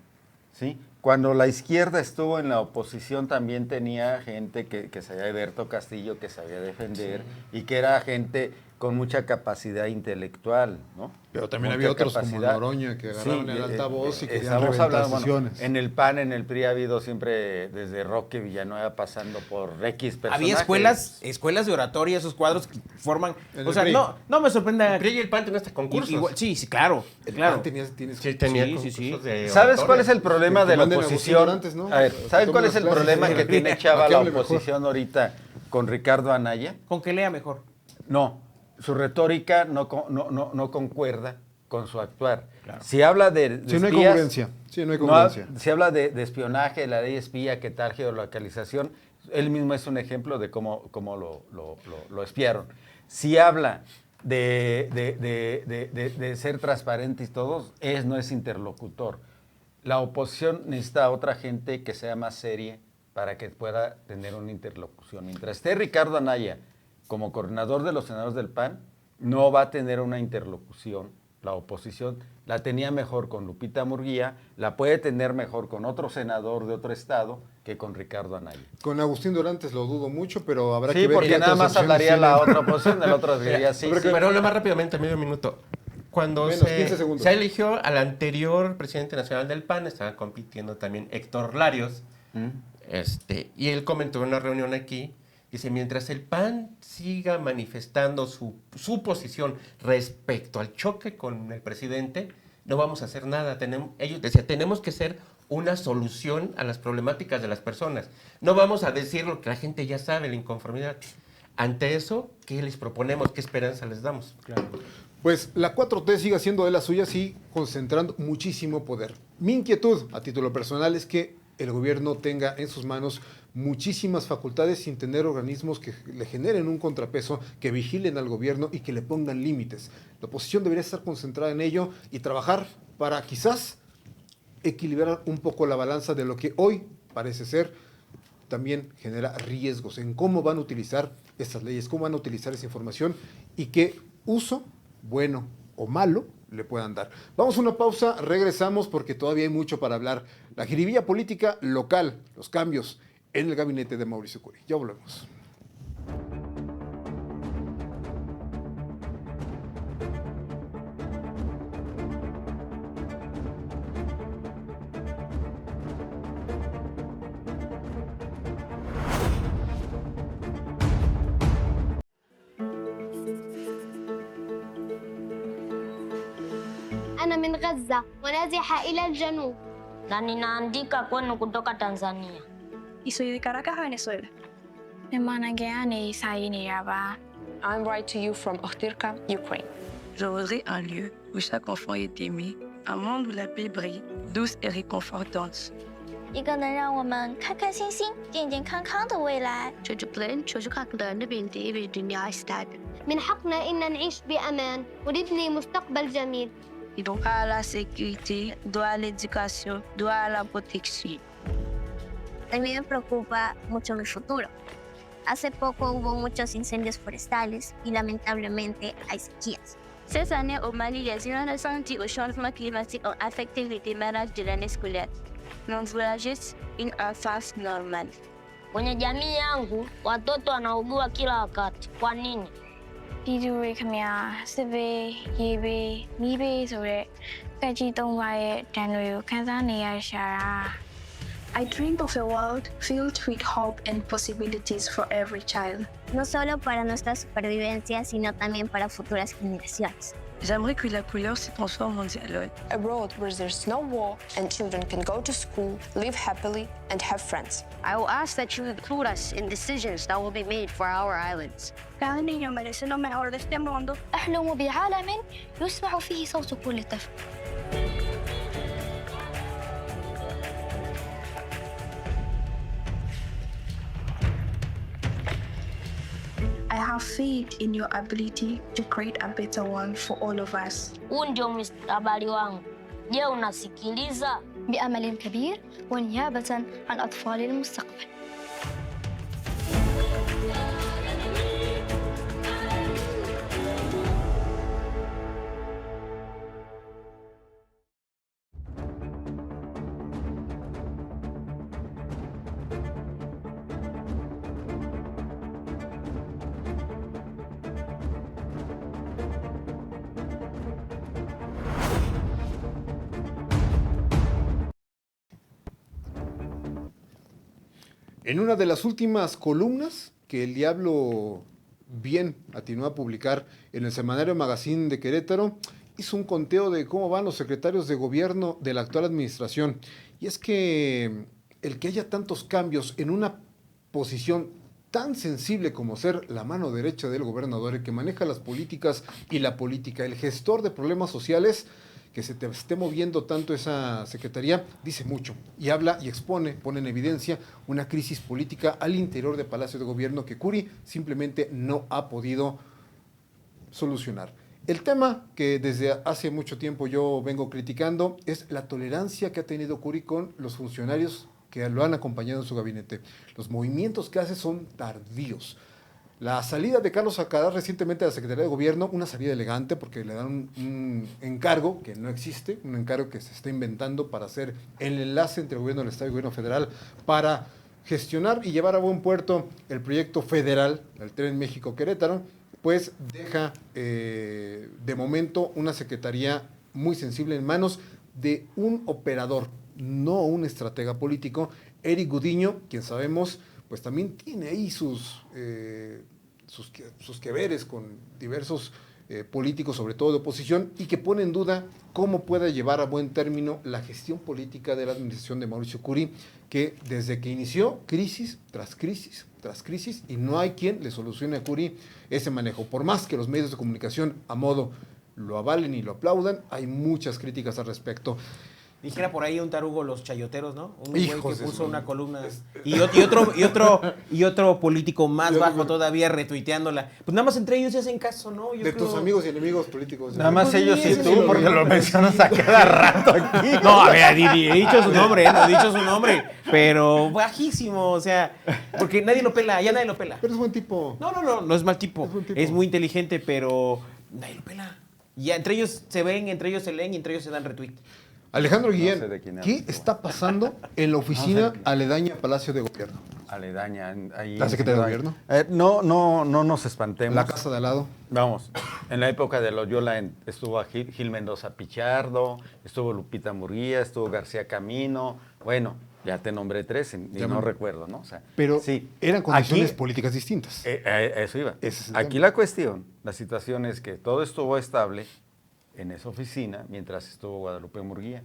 ¿sí? Cuando la izquierda estuvo en la oposición también tenía gente que sabía, Alberto Castillo, que sabía defender y que era gente con mucha capacidad intelectual, ¿no? Pero también Mucha había otros como capacidad. Noroña que agarraban el altavoz y querían estamos reventar hablando, bueno, sesiones. en el PAN, en el PRI ha habido siempre desde Roque Villanueva pasando por X personajes. había escuelas de oratoria, esos cuadros que forman. En O el sea, PRI. no me sorprenda. El PRI y el PAN tienen hasta concursos. Sí, claro. El Claro. PAN tienes Sí, tenía Sí, concursos sí. de ¿Sabes cuál es oratoria. el problema Que de la manden a Agustín oposición? Dorantes, ¿no? A ver, ¿saben Toma cuál las es el clases, problema sí. que tiene ¿A Chava qué la hable mejor? oposición ahorita con Ricardo Anaya? Con que lea mejor. No, su retórica no concuerda con su actuar. Si habla de Sí, no hay espías, congruencia. Sí, no hay congruencia. si habla de espionaje, la ley espía, qué tal, geolocalización, él mismo es un ejemplo de cómo lo espiaron. Si habla de ser transparente y todo, no es interlocutor. La oposición necesita a otra gente que sea más seria, para que pueda tener una interlocución. Mientras esté Ricardo Anaya como coordinador de los senadores del PAN, no va a tener una interlocución. La oposición la tenía mejor con Lupita Murguía, la puede tener mejor con otro senador de otro estado que con Ricardo Anaya. Con Agustín Dorantes lo dudo mucho, pero habrá Sí, que ver. porque qué nada otras más opciones hablaría la tienen. otra oposición, el otro diría sí, sí. Pero lo más rápidamente, medio minuto. Cuando Menos 15 segundos. se eligió al anterior presidente nacional del PAN, estaba compitiendo también Héctor Larios, y él comentó en una reunión aquí, dice, mientras el PAN siga manifestando su posición respecto al choque con el presidente, no vamos a hacer nada. Ellos decían, tenemos que ser una solución a las problemáticas de las personas. No vamos a decir lo que la gente ya sabe, la inconformidad. Ante eso, ¿qué les proponemos? ¿Qué esperanza les damos? Claro. Pues la 4T sigue haciendo de las suyas y concentrando muchísimo poder. Mi inquietud, a título personal, es que el gobierno tenga en sus manos muchísimas facultades sin tener organismos que le generen un contrapeso, que vigilen al gobierno y que le pongan límites. La oposición debería estar concentrada en ello y trabajar para quizás equilibrar un poco la balanza de lo que hoy parece ser también genera riesgos en cómo van a utilizar estas leyes, cómo van a utilizar esa información y qué uso, bueno o malo, le puedan dar. Vamos a una pausa, regresamos porque todavía hay mucho para hablar. La jiribilla política local, los cambios en el gabinete de Mauricio Curi. Ya volvemos. أنا من غزة ونازحة إلى الجنوب. Na ninaandika kwenu kutoka Tanzania. Y soy de Caracas, Venezuela. I'm writing to you from Okhtirka, Ukraine. Je voudrais un lieu où chaque enfant est aimé, un monde où la paix brille, douce et réconfortante. 一个能让我们开开心心、健健康康的未来。 من حقنا إن نعيش بأمان ونبني مستقبل جميل. Et donc, à la sécurité, droit à l'éducation, droit à la protection. También me preocupa mucho mi futuro. Hace poco hubo muchos incendios forestales y lamentablemente hay sequías. Cette année, au Mali, les inondations dues au changement climatique ont affecté le démarrage de l'année scolaire. Nous voulons juste une enfance normale. Kwenye jamii yangu, watoto wanaugua kila wakati. Kwa nini? ပြည်သူတွေခင်ဗျာစစ်ဘေးရေဘေးမီးဘေးဆိုတဲ့ကက်ကြီး၃ပါးရဲ့ဒဏ်တွေကိုခံစားနေရရှာတာ I dream of a world filled with hope and possibilities for every child. No solo para nuestra supervivencia, sino también para futuras generaciones. J'aimerais que la couleur se transforme en dialogue. A world where there's no war and children can go to school, live happily and have friends. I will ask that you include us in decisions that will be made for our islands. Cada niño merece lo mejor de este mundo. أحلم بعالم يسمع فيه صوت كل طفل. I have faith in your ability to create a better one for all of us. Huu ndio mustakabali wangu. Je, unasikiliza? بأمل كبير ونيابة عن أطفال المستقبل. En una de las últimas columnas que el Diablo bien atinó a publicar en el semanario Magazine de Querétaro, hizo un conteo de cómo van los secretarios de gobierno de la actual administración. Y es que el que haya tantos cambios en una posición tan sensible como ser la mano derecha del gobernador, el que maneja las políticas y la política, el gestor de problemas sociales, que se te esté moviendo tanto esa secretaría, dice mucho y habla y expone, pone en evidencia una crisis política al interior de Palacio de Gobierno que Curi simplemente no ha podido solucionar. El tema que desde hace mucho tiempo yo vengo criticando es la tolerancia que ha tenido Curi con los funcionarios que lo han acompañado en su gabinete. Los movimientos que hace son tardíos. La salida de Carlos Alcaraz recientemente a la Secretaría de Gobierno, una salida elegante porque le dan un encargo que no existe, un encargo que se está inventando para hacer el enlace entre el gobierno del Estado y el gobierno federal para gestionar y llevar a buen puerto el proyecto federal, el Tren México-Querétaro, pues deja de momento una secretaría muy sensible en manos de un operador, no un estratega político, Eric Gudiño, quien sabemos pues también tiene ahí sus que veres con diversos políticos, sobre todo de oposición, y que pone en duda cómo pueda llevar a buen término la gestión política de la administración de Mauricio Curi, que desde que inició, crisis tras crisis tras crisis, y no hay quien le solucione a Curi ese manejo. Por más que los medios de comunicación a modo lo avalen y lo aplaudan, hay muchas críticas al respecto. Dijera por ahí un tarugo los chayoteros, ¿no? Un güey que puso una columna y otro político más bajo todavía retuiteándola. Pues nada más entre ellos se hacen caso, ¿no? De tus amigos y enemigos políticos. Nada más ellos y tú, porque lo mencionas a cada rato aquí. No, a ver, he dicho su nombre, no he dicho su nombre, pero bajísimo, o sea, porque nadie lo pela, ya nadie lo pela. Pero es buen tipo. No es mal tipo. Es muy inteligente, pero nadie lo pela. Ya entre ellos se ven, entre ellos se leen y entre ellos se dan retweet. Alejandro Guillén, No sé de quién ¿qué hablas. está pasando en la oficina aledaña a Palacio de Gobierno? Aledaña. Ahí ¿La Secretaría de Gobierno? No nos espantemos. La casa de al lado. Vamos, en la época de Loyola estuvo Gil Mendoza Pichardo, estuvo Lupita Murguía, estuvo García Camino. Bueno, ya te nombré 3 y no recuerdo, ¿no? O sea, pero sí, eran condiciones aquí, políticas distintas. Eso iba. Ese es el Aquí tema. la cuestión, la situación es que todo estuvo estable en esa oficina mientras estuvo Guadalupe Murguía,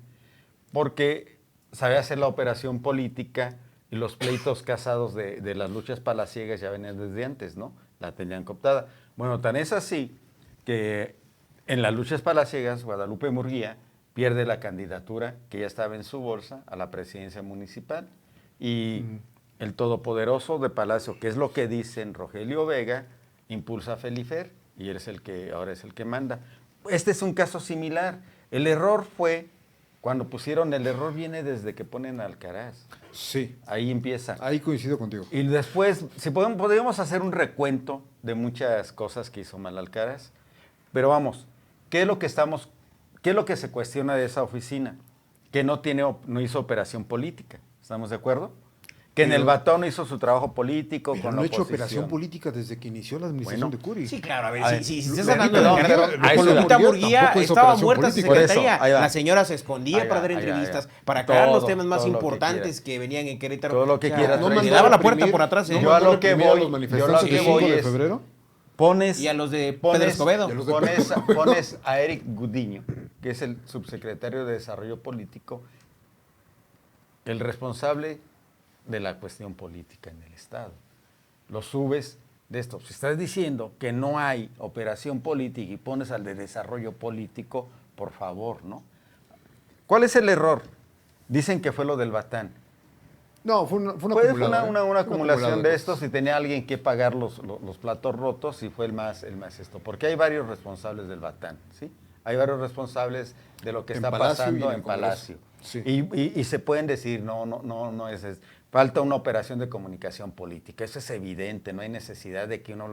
porque sabía hacer la operación política y los pleitos casados de las luchas palaciegas ya venían desde antes, ¿no? La tenían cooptada. Bueno, tan es así que en las luchas palaciegas Guadalupe Murguía pierde la candidatura que ya estaba en su bolsa a la presidencia municipal y el todopoderoso de Palacio, que es lo que dicen Rogelio Vega, impulsa a Felifer y él es ahora es el que manda. Este es un caso similar. El error fue cuando el error viene desde que ponen a Alcaraz. Sí. Ahí empieza. Ahí coincido contigo. Y después, si podríamos hacer un recuento de muchas cosas que hizo mal Alcaraz, pero vamos, ¿qué es lo que se cuestiona de esa oficina? Que no hizo operación política. ¿Estamos de acuerdo? Que en el Batón hizo su trabajo político Pero con no la ha hecho oposición. operación política desde que inició la administración de Curi. Sí, claro, a ver, A ver, si Lupita estás hablando de Murguía, Lupita Murguía, tampoco hizo estaba operación muerta su política. Por eso, secretaría. ahí va. La señora se escondía Ahí para va, dar ahí va, entrevistas, ahí va. para aclarar los Todo, temas más todo lo que importantes quieras. que venían en Querétaro. Todo lo que quieras, No Rey. le daba la puerta por atrás, ¿eh? No Yo a mandó lo que reprimir a voy- los yo manifestantes lo que el voy 5 de es- febrero. Pones Y a los de Pedro Escobedo. Pones a Eric Gudiño, que es el subsecretario de Desarrollo Político, el responsable de la cuestión política en el Estado. Lo subes de esto. Si estás diciendo que no hay operación política y pones al de desarrollo político, por favor, ¿no? ¿Cuál es el error? Dicen que fue lo del Batán. No, fue una Fue acumulada, una acumulación de cosas. estos y tenía alguien que pagar los platos rotos y fue el más esto. Porque hay varios responsables del Batán, ¿sí? Hay varios responsables de lo que En está Palacio y pasando en el en Congreso. Palacio. Sí. Y se pueden decir, no es falta una operación de comunicación política. Eso es evidente, no hay necesidad de que uno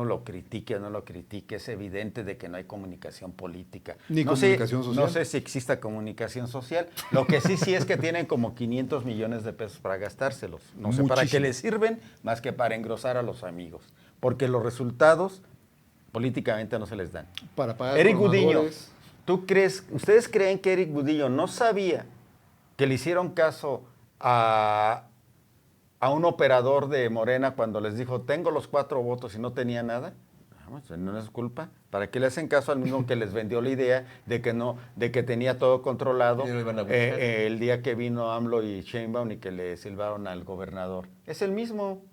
lo critique o no lo critique. Es evidente de que no hay comunicación política. Ni No comunicación sé, social. No sé si exista comunicación social. Lo que sí es que tienen como 500 millones de pesos para gastárselos. No sé para qué Muchísimo. les sirven, más que para engrosar a los amigos. Porque los resultados políticamente no se les dan. Para pagar Eric Gudiño, formadores. ¿ustedes creen que Eric Gudiño no sabía que le hicieron caso a un operador de Morena cuando les dijo, tengo los 4 votos y no tenía nada? No es culpa. ¿Para qué le hacen caso al mismo que les vendió la idea de que tenía todo controlado Y lo iban a buscar. el día que vino AMLO y Sheinbaum y que le silbaron al gobernador? Es el mismo.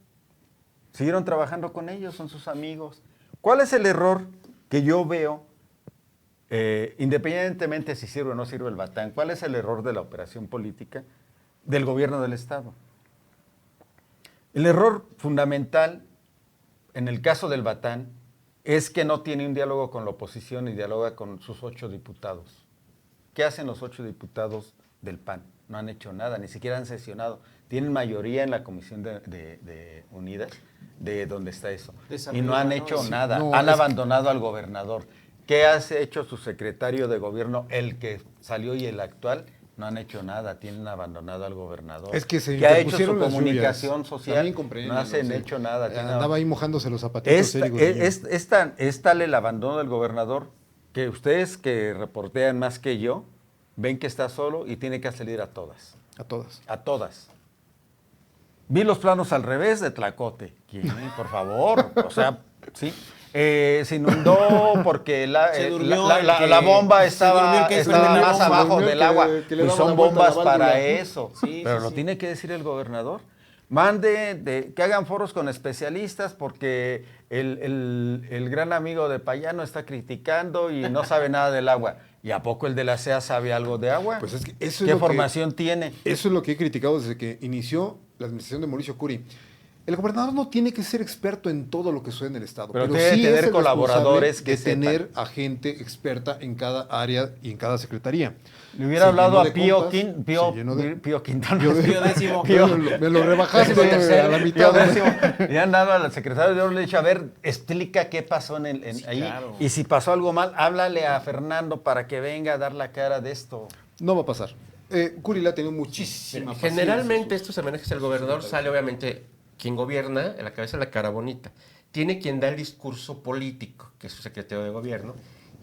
Siguieron trabajando con ellos, son sus amigos. ¿Cuál es el error que yo veo, independientemente si sirve o no sirve el Batán? ¿Cuál es el error de la operación política del gobierno del Estado? El error fundamental en el caso del Batán es que no tiene un diálogo con la oposición y dialoga con sus 8 diputados. ¿Qué hacen los 8 diputados del PAN? no han hecho nada, ni siquiera han sesionado. Tienen mayoría en la Comisión de Unidas, de donde está eso. Y no han hecho nada, han abandonado al gobernador. ¿Qué ha hecho su secretario de gobierno, el que salió y el actual? No han hecho nada, tienen abandonado al gobernador. Es que se ¿Qué ha hecho su interpusieron las comunicación lluvias. social? No han hecho nada. Andaba ahí mojándose los zapatitos. Es tal el abandono del gobernador que ustedes que reportean más que yo, ven que está solo y tiene que salir a todas. A todas. A todas. Vi los planos al revés de Tlacote. ¿Quién? Por favor. O sea, sí. Se inundó porque la bomba estaba más abajo del agua. Pues son bombas para eso. Pero lo tiene que decir el gobernador. Mande que hagan foros con especialistas porque el gran amigo de Payano está criticando y no sabe nada del agua. ¿Y a poco el de la CEA sabe algo de agua? Pues es que eso ¿Qué formación tiene? Eso es lo que he criticado desde que inició la administración de Mauricio Curi. El gobernador no tiene que ser experto en todo lo que sucede en el Estado, pero sí tiene que tener es el colaboradores que tener a gente experta en cada área y en cada secretaría. Le hubiera hablado a Pío Quintana. Me lo rebajaste a la mitad. Le han dado al secretario de Oro, le he dicho, a ver, explica qué pasó ahí. Claro. Y si pasó algo mal, háblale a Fernando para que venga a dar la cara de esto. No va a pasar. Curi le ha tenido muchísima paciencia. Generalmente estos homenajes al gobernador sale obviamente quien gobierna, en la cabeza la cara bonita. Tiene quien da el discurso político, que es su secretario de gobierno,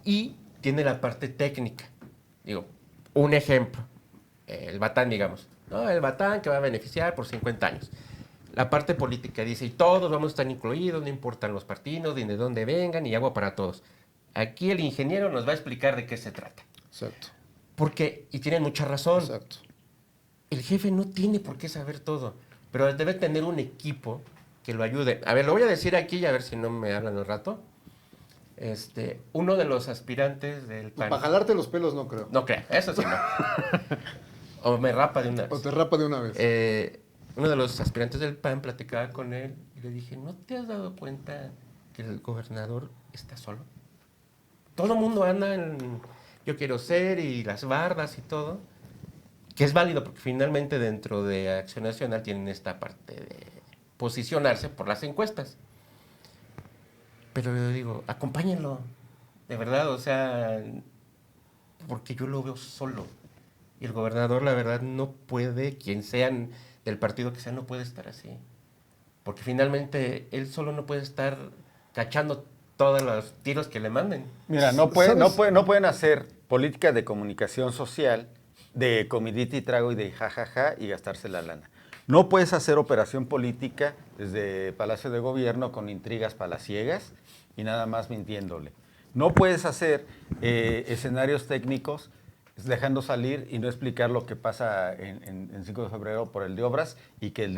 y tiene la parte técnica. Digo, un ejemplo, el Batán, digamos. ¿No? El Batán que va a beneficiar por 50 años. La parte política dice, y todos vamos a estar incluidos, no importan los partidos, ni de dónde vengan, y agua para todos. Aquí el ingeniero nos va a explicar de qué se trata. Exacto. Porque, y tienen mucha razón, exacto, el jefe no tiene por qué saber todo, pero debe tener un equipo que lo ayude. A ver, lo voy a decir aquí y a ver si no me hablan un rato. Uno de los aspirantes del PAN. Para jalarte los pelos no creo. No creo, eso sí no. O me rapa de una vez. O te rapa de una vez. Uno de los aspirantes del PAN platicaba con él y le dije, ¿no te has dado cuenta que el gobernador está solo? Todo el mundo anda en yo quiero ser y las bardas y todo, que es válido porque finalmente dentro de Acción Nacional tienen esta parte de posicionarse por las encuestas. Pero yo digo, acompáñenlo, de verdad, o sea, porque yo lo veo solo. Y el gobernador, la verdad, no puede, quien sean del partido que sea, no puede estar así. Porque finalmente él solo no puede estar cachando todos los tiros que le manden. Mira, no pueden hacer política de comunicación social de comidita y trago y de jajaja y gastarse la lana. No puedes hacer operación política desde Palacio de Gobierno con intrigas palaciegas y nada más mintiéndole. No puedes hacer escenarios técnicos dejando salir y no explicar lo que pasa en 5 de febrero por el de obras y que el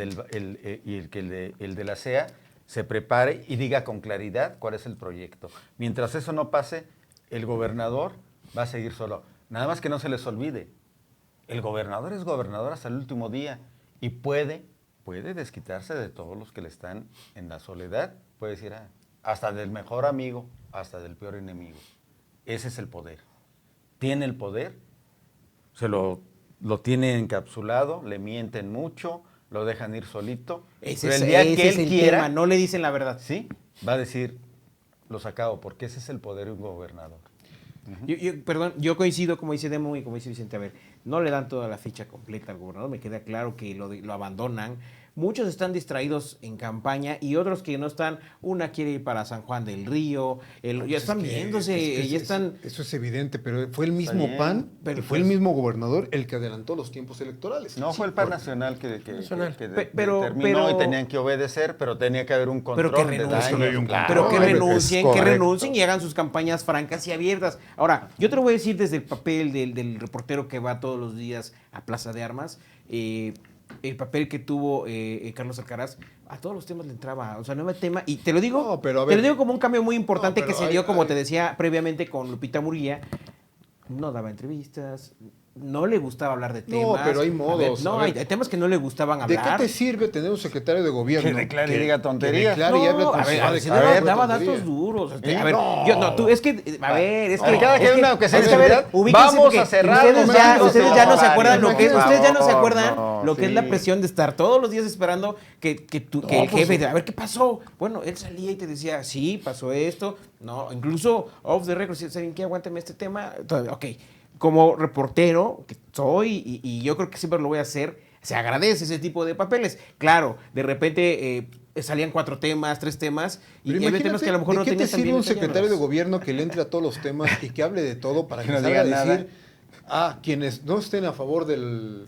de la CEA se prepare y diga con claridad cuál es el proyecto. Mientras eso no pase, el gobernador va a seguir solo. Nada más que no se les olvide, el gobernador es gobernador hasta el último día y puede desquitarse de todos los que le están en la soledad, puede decir hasta del mejor amigo, hasta del peor enemigo. Ese es el poder. Tiene el poder, lo tiene encapsulado, le mienten mucho, lo dejan ir solito. Ese es el tema, no le dicen la verdad. Sí, va a decir, los acabo, porque ese es el poder de un gobernador. Perdón, yo coincido, como dice Demo y como dice Vicente, a ver, no le dan toda la ficha completa al gobernador, me queda claro que lo abandonan. Muchos están distraídos en campaña y otros que no están, una quiere ir para San Juan del Río, ya están viéndose, ya están... Eso es evidente, pero fue el mismo PAN, pero fue el mismo gobernador el que adelantó los tiempos electorales. No, fue el PAN nacional que pero determinó y tenían que obedecer, pero tenía que haber un control. Pero que renuncien y hagan sus campañas francas y abiertas. Ahora, yo te lo voy a decir desde el papel del reportero que va todos los días a Plaza de Armas, el papel que tuvo Carlos Alcaraz, a todos los temas le entraba, o sea, no me tema, y te lo digo, te lo digo como un cambio muy importante que se dio, como te decía previamente con Lupita Murguía, no daba entrevistas, no le gustaba hablar de temas. No, pero hay modos. No, hay temas que no le gustaban ¿De hablar. qué te sirve tener un secretario de gobierno Que declare y diga tonterías? Que declare y hable con a ver, sus si padres, daba tonterías. datos duros. A ver, No. tú, es que, a ver, es que... Cada que hay una ocasión de seguridad, ubíquense vamos porque a cerrar ustedes los ya, medios ustedes de ya no se Mario, acuerdan lo que es, por ustedes ya no se favor, acuerdan no, lo que es sí. la presión de estar todos los días esperando que el jefe, a ver, ¿qué pasó? Bueno, él salía y te decía, sí, pasó esto, no, incluso off the record, ¿saben qué? Aguántame este tema, ok, como reportero que soy y yo creo que siempre lo voy a hacer, se agradece ese tipo de papeles. Claro, de repente salían 4 temas, 3 temas y Pero había temas que a lo mejor ¿de no qué te tenías tan sirve bien un secretario de detallados? gobierno que le entre a todos los temas y que hable de todo para que no salga a diga decir, quienes no estén a favor del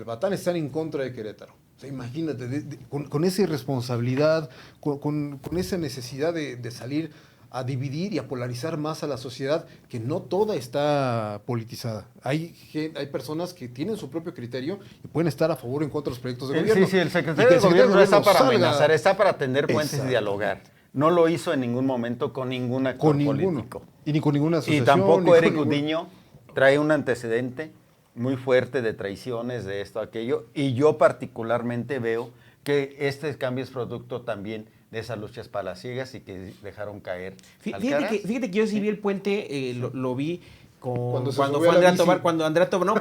Batán están en contra de Querétaro? O sea, imagínate, con esa irresponsabilidad, con esa necesidad de salir a dividir y a polarizar más a la sociedad, que no toda está politizada. Hay personas que tienen su propio criterio y pueden estar a favor o en contra de los proyectos de gobierno. Sí, el Y secretario que de gobierno no está para salga- amenazar, está para tender puentes Exacto. y dialogar. No lo hizo en ningún momento con ningún actor Con ninguno. político. Y ni con ninguna Y asociación. tampoco ni con Eric ningún- Gudiño trae un antecedente muy fuerte de traiciones, de esto, aquello. Y yo particularmente veo que este cambio es producto también de esas luchas palaciegas y que dejaron caer Alcaraz. Fíjate que yo sí vi el puente, lo vi Cuando cuando se fue subió a la Andrea bici. Tobar, cuando Andrea Tobar fue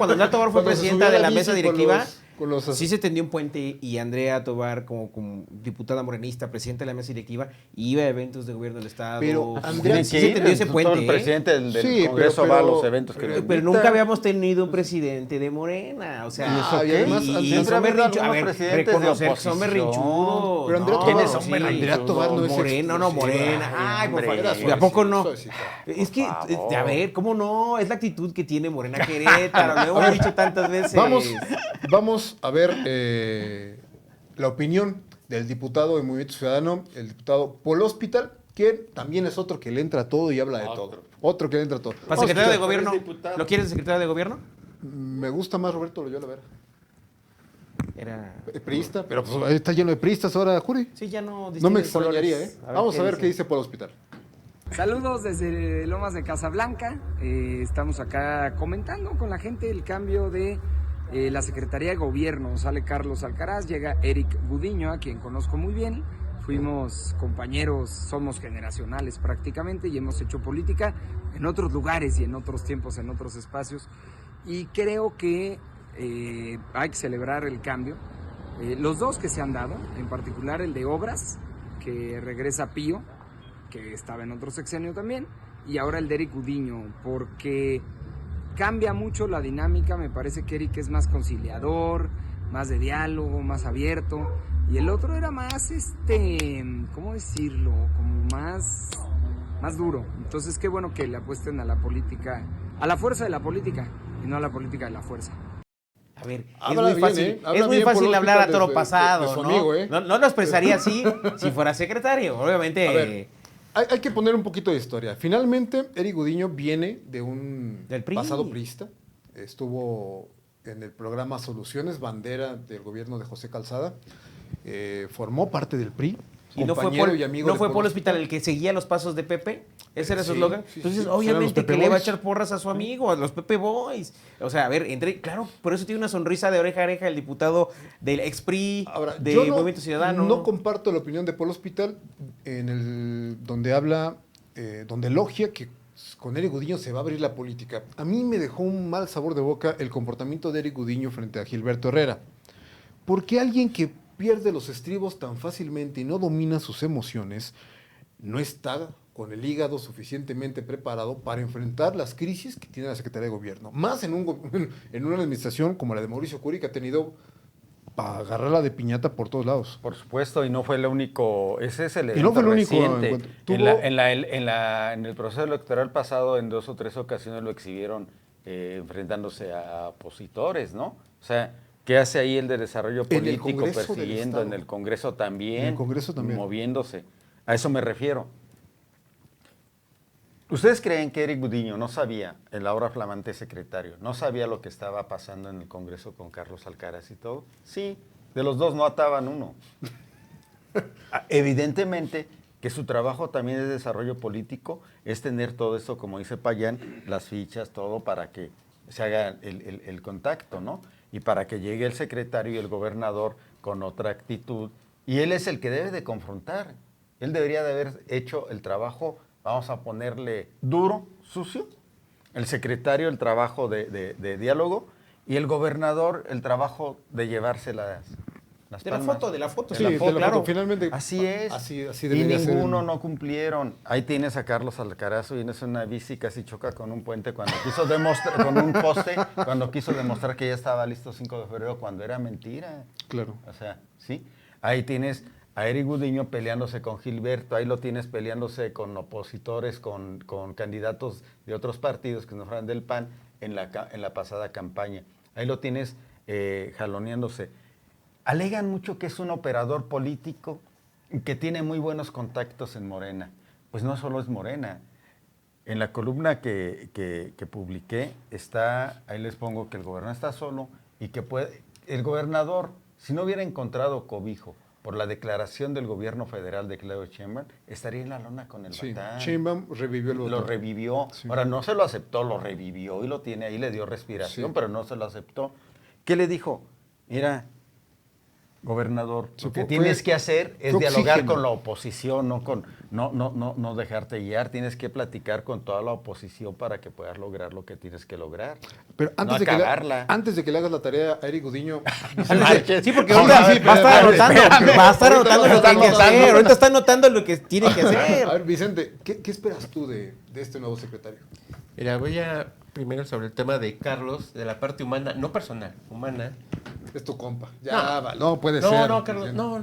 Cuando se presidenta subió a de la la mesa bici con directiva, con los- sí se tendió un puente y Andrea Tobar como diputada morenista, presidenta de la mesa directiva, iba a eventos de gobierno del estado. Pero Andrea sí se tendió ese Todo puente. el presidente del Sí, Congreso pero- va a los eventos que le Pero invitan. nunca habíamos tenido un presidente de Morena, o sea, ¿Y eso qué? además Siempre son ha habido berrinchudos, a algunos ver, presidentes de reconocer que son oposición. berrinchudos. Pero Andrea no, Tobar- sí. Andrea Tobar no es Morena, no, explosiva. Morena. Ay, por hombre, favor. era ¿A poco no? suavecita. Es que, favor. a ver, ¿cómo no? Es la actitud que tiene Morena Querétaro, lo hemos dicho tantas veces. Vamos a ver la opinión del diputado de Movimiento Ciudadano, el diputado Paul Hospital, que también es otro que le entra a todo y habla de todo. Otro que le entra a todo. ¿Para secretario de Hospital, gobierno? eres diputado. ¿Lo quieres de secretario de gobierno? Me gusta más Roberto Loyola Vera. Era... Priista, pero pues, ahí está lleno de priistas ahora, Juri. Sí, ya no... No me distingue extrañaría, colores. Vamos a ver qué dice Paul Hospital. Saludos desde Lomas de Casablanca. Estamos acá comentando con la gente el cambio de la Secretaría de Gobierno. Sale Carlos Alcaraz, llega Eric Gudiño, a quien conozco muy bien. Fuimos compañeros, somos generacionales prácticamente y hemos hecho política en otros lugares y en otros tiempos, en otros espacios. Y creo que hay que celebrar el cambio. Los dos que se han dado, en particular el de Obras, que regresa Pío, que estaba en otro sexenio también, y ahora el de Eric Gudiño, porque cambia mucho la dinámica. Me parece que Eric es más conciliador, más de diálogo, más abierto, y el otro era más, ¿cómo decirlo? Como más duro. Entonces, qué bueno que le apuesten a la política, a la fuerza de la política, y no a la política de la fuerza. A ver, Habla es muy bien, fácil, habla es muy bien fácil Paul hablar a Hospital toro de pasado, su ¿no? amigo, No lo expresaría así si fuera secretario, obviamente. A ver, hay que poner un poquito de historia. Finalmente, Eric Gudiño viene de un Del PRI. pasado priista. Estuvo en el programa Soluciones, bandera del gobierno de José Calzada. Formó parte del PRI. Y no fue compañero Paul, y amigo no de fue Paul Paul Hospital el que seguía los pasos de Pepe. Ese era su Sí, eslogan. sí, Entonces, sí, pues eran los obviamente Pepe que le va a Boys. echar porras a su amigo, a los Pepe Boys. O sea, a ver, claro, por eso tiene una sonrisa de oreja a oreja el diputado del ex PRI, Ahora, de yo Movimiento Ciudadano. no comparto la opinión de Paul Hospital donde habla, donde elogia que con Eric Gudiño se va a abrir la política. A mí me dejó un mal sabor de boca el comportamiento de Eric Gudiño frente a Gilberto Herrera. Porque alguien que pierde los estribos tan fácilmente y no domina sus emociones, no está con el hígado suficientemente preparado para enfrentar las crisis que tiene la Secretaría de Gobierno. Más en una administración como la de Mauricio Curi, que ha tenido para agarrarla de piñata por todos lados. Por supuesto, y no fue el único, ese es el Y no fue el único reciente. encuentro. En el proceso electoral pasado, en 2 o 3 ocasiones lo exhibieron enfrentándose a opositores, ¿no? O sea, ¿qué hace ahí el de desarrollo En el político Congreso del persiguiendo? En Estado. el Congreso también. En el Congreso también. Moviéndose. A eso me refiero. ¿Ustedes creen que Eric Gudiño no sabía, el ahora flamante secretario, no sabía lo que estaba pasando en el Congreso con Carlos Alcaraz y todo? Sí, de los dos no ataban uno. Evidentemente que su trabajo también es desarrollo político, es tener todo esto, como dice Payán, las fichas, todo para que se haga el contacto, ¿no? Y para que llegue el secretario y el gobernador con otra actitud. Y él es el que debe de confrontar. Él debería de haber hecho el trabajo, vamos a ponerle duro, sucio. El secretario el trabajo de diálogo y el gobernador el trabajo de llevarse las de palmas. la foto, Sí, de la claro. foto. Finalmente, Así es. Así y debería ser. ninguno no cumplieron. Ahí tienes a Carlos Alcaraz y en una bici casi choca con un puente cuando quiso demostrar, con un poste, cuando quiso demostrar que ya estaba listo 5 de febrero, cuando era mentira. Claro. O sea, ¿sí? Ahí tienes a Eric Gudiño peleándose con Gilberto, ahí lo tienes peleándose con opositores, con candidatos de otros partidos que no fueran del PAN en la pasada campaña. Ahí lo tienes jaloneándose. Alegan mucho que es un operador político que tiene muy buenos contactos en Morena. Pues no solo es Morena. En la columna que publiqué está, ahí les pongo que el gobernador está solo y que el gobernador, si no hubiera encontrado cobijo por la declaración del gobierno federal de Claudio Sheinbaum, estaría en la lona con el Batán. Sheinbaum revivió el voto. Lo revivió. Sí. Ahora, no se lo aceptó, lo revivió y lo tiene ahí, le dio respiración, pero no se lo aceptó. ¿Qué le dijo? Mira, gobernador, lo que tienes que hacer es dialogar con la oposición, no dejarte guiar. Tienes que platicar con toda la oposición para que puedas lograr lo que tienes que lograr. Pero antes, antes de que le hagas la tarea a Eric Gudiño... sí, porque ahorita va a estar anotando lo que hay que hacer. Ahorita está anotando lo que tiene que hacer. A ver, Vicente, ¿qué esperas tú de este nuevo secretario? Mira, voy a primero sobre el tema de Carlos, de la parte humana, no personal, humana. Es tu compa. Ya, vale. No puede ser. No, Carlos, no.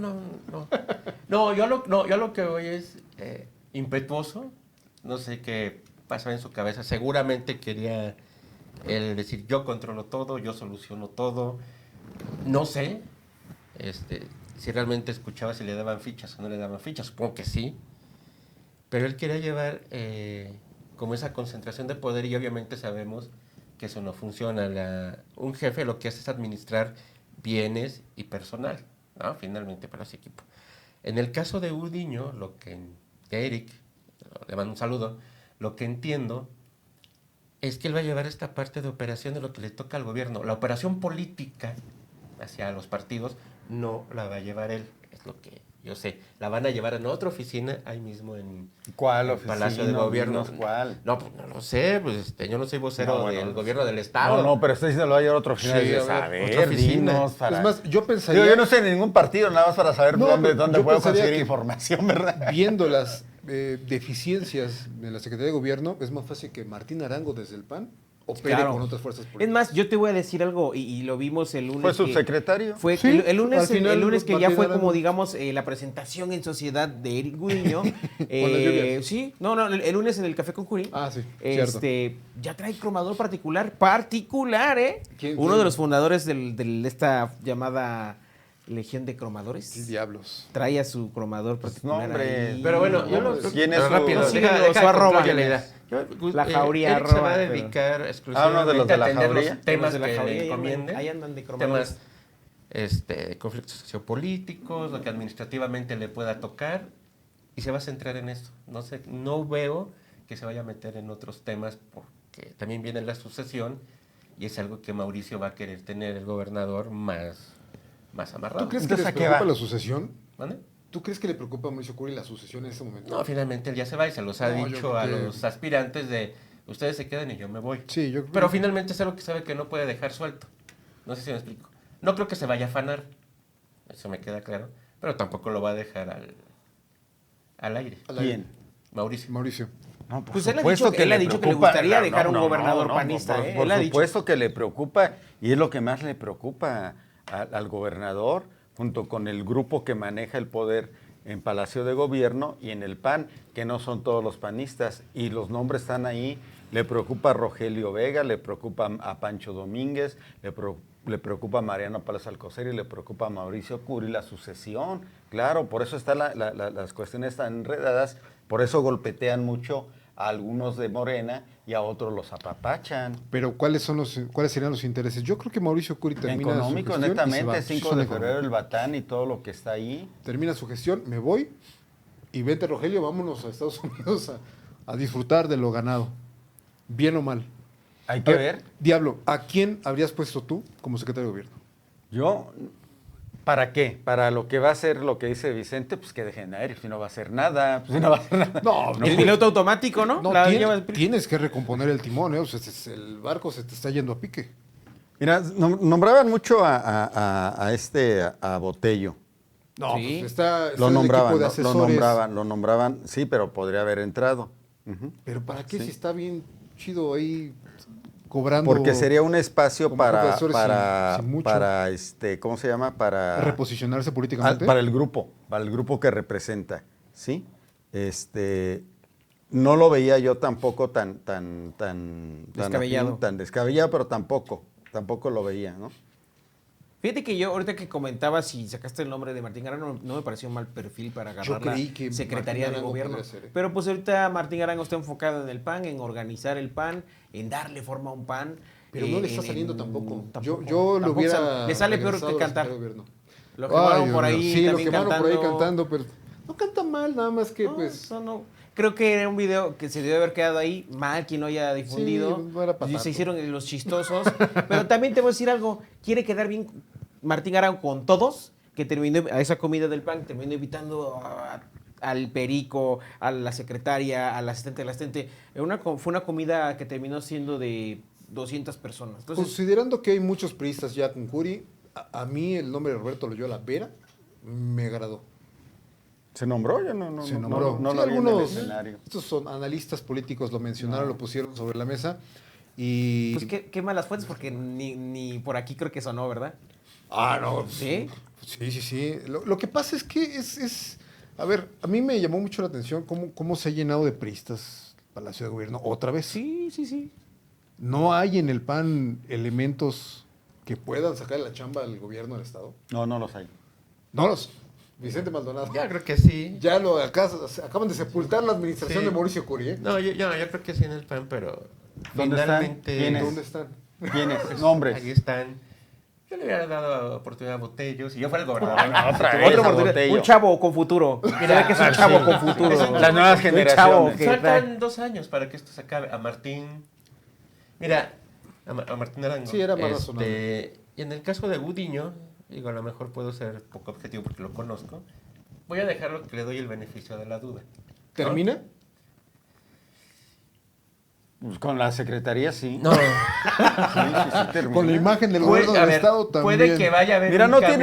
No, yo a lo que voy es impetuoso. No sé qué pasaba en su cabeza. Seguramente quería él decir, yo controlo todo, yo soluciono todo. No sé si realmente escuchaba si le daban fichas o no le daban fichas. Supongo que sí. Pero él quería llevar como esa concentración de poder y obviamente sabemos que eso no funciona. Un jefe lo que hace es administrar bienes y personal, ¿no? Finalmente para ese equipo. En el caso de Gudiño, de Eric, le mando un saludo, lo que entiendo es que él va a llevar esta parte de operación de lo que le toca al gobierno. La operación política hacia los partidos no la va a llevar él, es lo que yo sé. La van a llevar en otra oficina ahí mismo en ¿cuál el Palacio de Gobierno. ¿Cuál? No, pues no lo sé, pues yo no soy vocero del gobierno del Estado. No, pero usted sí se lo va a llevar a otra oficina. Sí, otra oficina. Es más, yo pensaría... Yo no sé de ningún partido, nada más para saber dónde puedo conseguir información, ¿verdad? Viendo las deficiencias de la Secretaría de Gobierno, es más fácil que Martín Arango desde el PAN opere con otras fuerzas políticas. Es más, yo te voy a decir algo, y lo vimos el lunes. ¿Fue subsecretario? Fue sí, el lunes que ya fue Arango. como, digamos, la presentación en sociedad de Eric Gudiño. Sí, el lunes en el Café con Curi. Ah, sí, cierto. Ya trae cromador particular, ¿eh? Uno de los fundadores de esta llamada Legión de Cromadores. ¿Qué diablos? Trae a su cromador particular. No, hombre. ahí. Pero bueno, yo lo... ¿Quién es su- rápido, Síguelo, su arroba. la idea. La jauría, Eric se va a arroba, dedicar uno exclusivamente de los de la a atender jauría. los temas Los de la que jauría, le encomienden. ahí andan de cromadores. Temas conflictos sociopolíticos, lo que administrativamente le pueda tocar, y se va a centrar en eso. No veo que se vaya a meter en otros temas, porque también viene la sucesión, y es algo que Mauricio va a querer tener el gobernador más amarrado. ¿Tú crees que Entonces, les ¿a qué preocupa va? la sucesión? ¿Vale? ¿Tú crees que le preocupa a Mauricio Curi la sucesión en este momento? No, finalmente él ya se va y se los ha No, yo dicho creo a que- los aspirantes de ustedes se quedan y yo me voy. Sí, yo creo Pero que- finalmente es algo que sabe que no puede dejar suelto. No sé si me explico. No creo que se vaya a afanar, eso me queda claro, pero tampoco lo va a dejar al aire. ¿Quién? Mauricio. No, por Pues él ha supuesto dicho que le preocupa. gustaría dejar un gobernador panista, Por, ¿eh? por Él ha dicho. supuesto que le preocupa, y es lo que más le preocupa al gobernador, junto con el grupo que maneja el poder en Palacio de Gobierno y en el PAN, que no son todos los panistas, y los nombres están ahí. Le preocupa a Rogelio Vega, le preocupa a Pancho Domínguez, le preocupa a Mariano Palacio Alcocer y le preocupa a Mauricio Curi la sucesión. Claro, por eso están las cuestiones están enredadas, por eso golpetean mucho a algunos de Morena y a otros los apapachan. Pero ¿cuáles serían los intereses? Yo creo que Mauricio Curi termina Económico, su gestión y se netamente, va. 5 Son de económicos. febrero el Batán y todo lo que está ahí. Termina su gestión, me voy y vete, Rogelio, vámonos a Estados Unidos a disfrutar de lo ganado. Bien o mal. Hay que A ver. Diablo, ¿a quién habrías puesto tú como secretario de gobierno? Yo, ¿para qué? Para lo que va a ser lo que dice Vicente, pues que dejen a Eric, si no va a hacer nada, pues si no va a hacer nada. No, El piloto automático, ¿no? No, La tienes, lleva el- tienes que recomponer el timón, ¿eh? O sea, el barco se te está yendo a pique. Mira, nombraban mucho a Botello. No, Sí. pues está Lo el nombraban, equipo de asesores. lo nombraban, sí, pero podría haber entrado. Ujú. Pero ¿para qué Sí. si está bien chido ahí cobrando? Porque sería un espacio como jefe de asesores para, sin mucho. para ¿cómo se llama? Para reposicionarse políticamente. para el grupo que representa, ¿sí? No lo veía yo tampoco tan Descabellado. tan descabellado, pero tampoco lo veía, ¿no? Fíjate que yo, ahorita que comentabas y sacaste el nombre de Martín Arango, no me pareció un mal perfil para agarrar creí la que Secretaría Martín de Arango Gobierno. podría ser, ¿eh? Pero pues ahorita Martín Arango está enfocado en el PAN, en organizar el PAN, en darle forma a un PAN. Pero no le está saliendo tampoco. Yo lo Tampoco hubiera. le sale peor regresado que al cantar. secretario de gobierno. Lo quemaron Ay, por Dios ahí mío. Sí, lo también quemaron por ahí cantando. cantando, pero no canta mal, nada más que No, pues. eso no. Creo que era un video que se debe haber quedado ahí, mal quien lo haya difundido. Sí, no era pa' y se tanto. hicieron los chistosos. Pero también te voy a decir algo, quiere quedar bien Martín Arango con todos, que terminó a esa comida del PAN, terminó invitando al perico, a la secretaria, al asistente del asistente. Fue una comida que terminó siendo de 200 personas. Entonces, Considerando que hay muchos priistas ya con Curi, a mí el nombre de Roberto Loyola Vera me agradó. ¿Se nombró? Yo no Se nombró. no Sí, lo vi en el algunos, escenario. estos son analistas políticos lo mencionaron, lo pusieron sobre la mesa. Y. pues qué malas fuentes, porque ni por aquí creo que sonó, ¿verdad? Ah, no. ¿Sí? Sí. Lo que pasa es que a ver, a mí me llamó mucho la atención cómo se ha llenado de priistas el Palacio de Gobierno otra vez. Sí. No hay en el PAN elementos que puedan sacar la chamba al gobierno del Estado. No los hay. No los. Vicente Maldonado. Ya creo que sí. Ya acaban de sepultar la administración Sí. de Mauricio Curi, ¿eh? No, yo creo que sí en el PAN, pero ¿Dónde están? finalmente... ¿Quiénes? ¿Dónde están? ¿Quiénes? Nombres. Ahí están. Yo le hubiera dado oportunidad a Botello. Si yo fuera el gobernador. Otra vez Otra a oportunidad. Botello. Un chavo con futuro. Mira que es un chavo sí. con futuro. Es un Las nuevas Un generaciones. chavo que Faltan 2 años para que esto se acabe. A Martín... Mira, a Martín Arango. Sí, era más razonable. Y en el caso de Gudiño, digo, a lo mejor puedo ser poco objetivo porque lo conozco. Voy a dejarlo que le doy el beneficio de la duda. ¿no? ¿Termina? Pues con la secretaría sí. No. Sí, termina. Con la imagen del Puede- gobierno a del ver, Estado también. Puede que vaya a haber Mira, un no cambio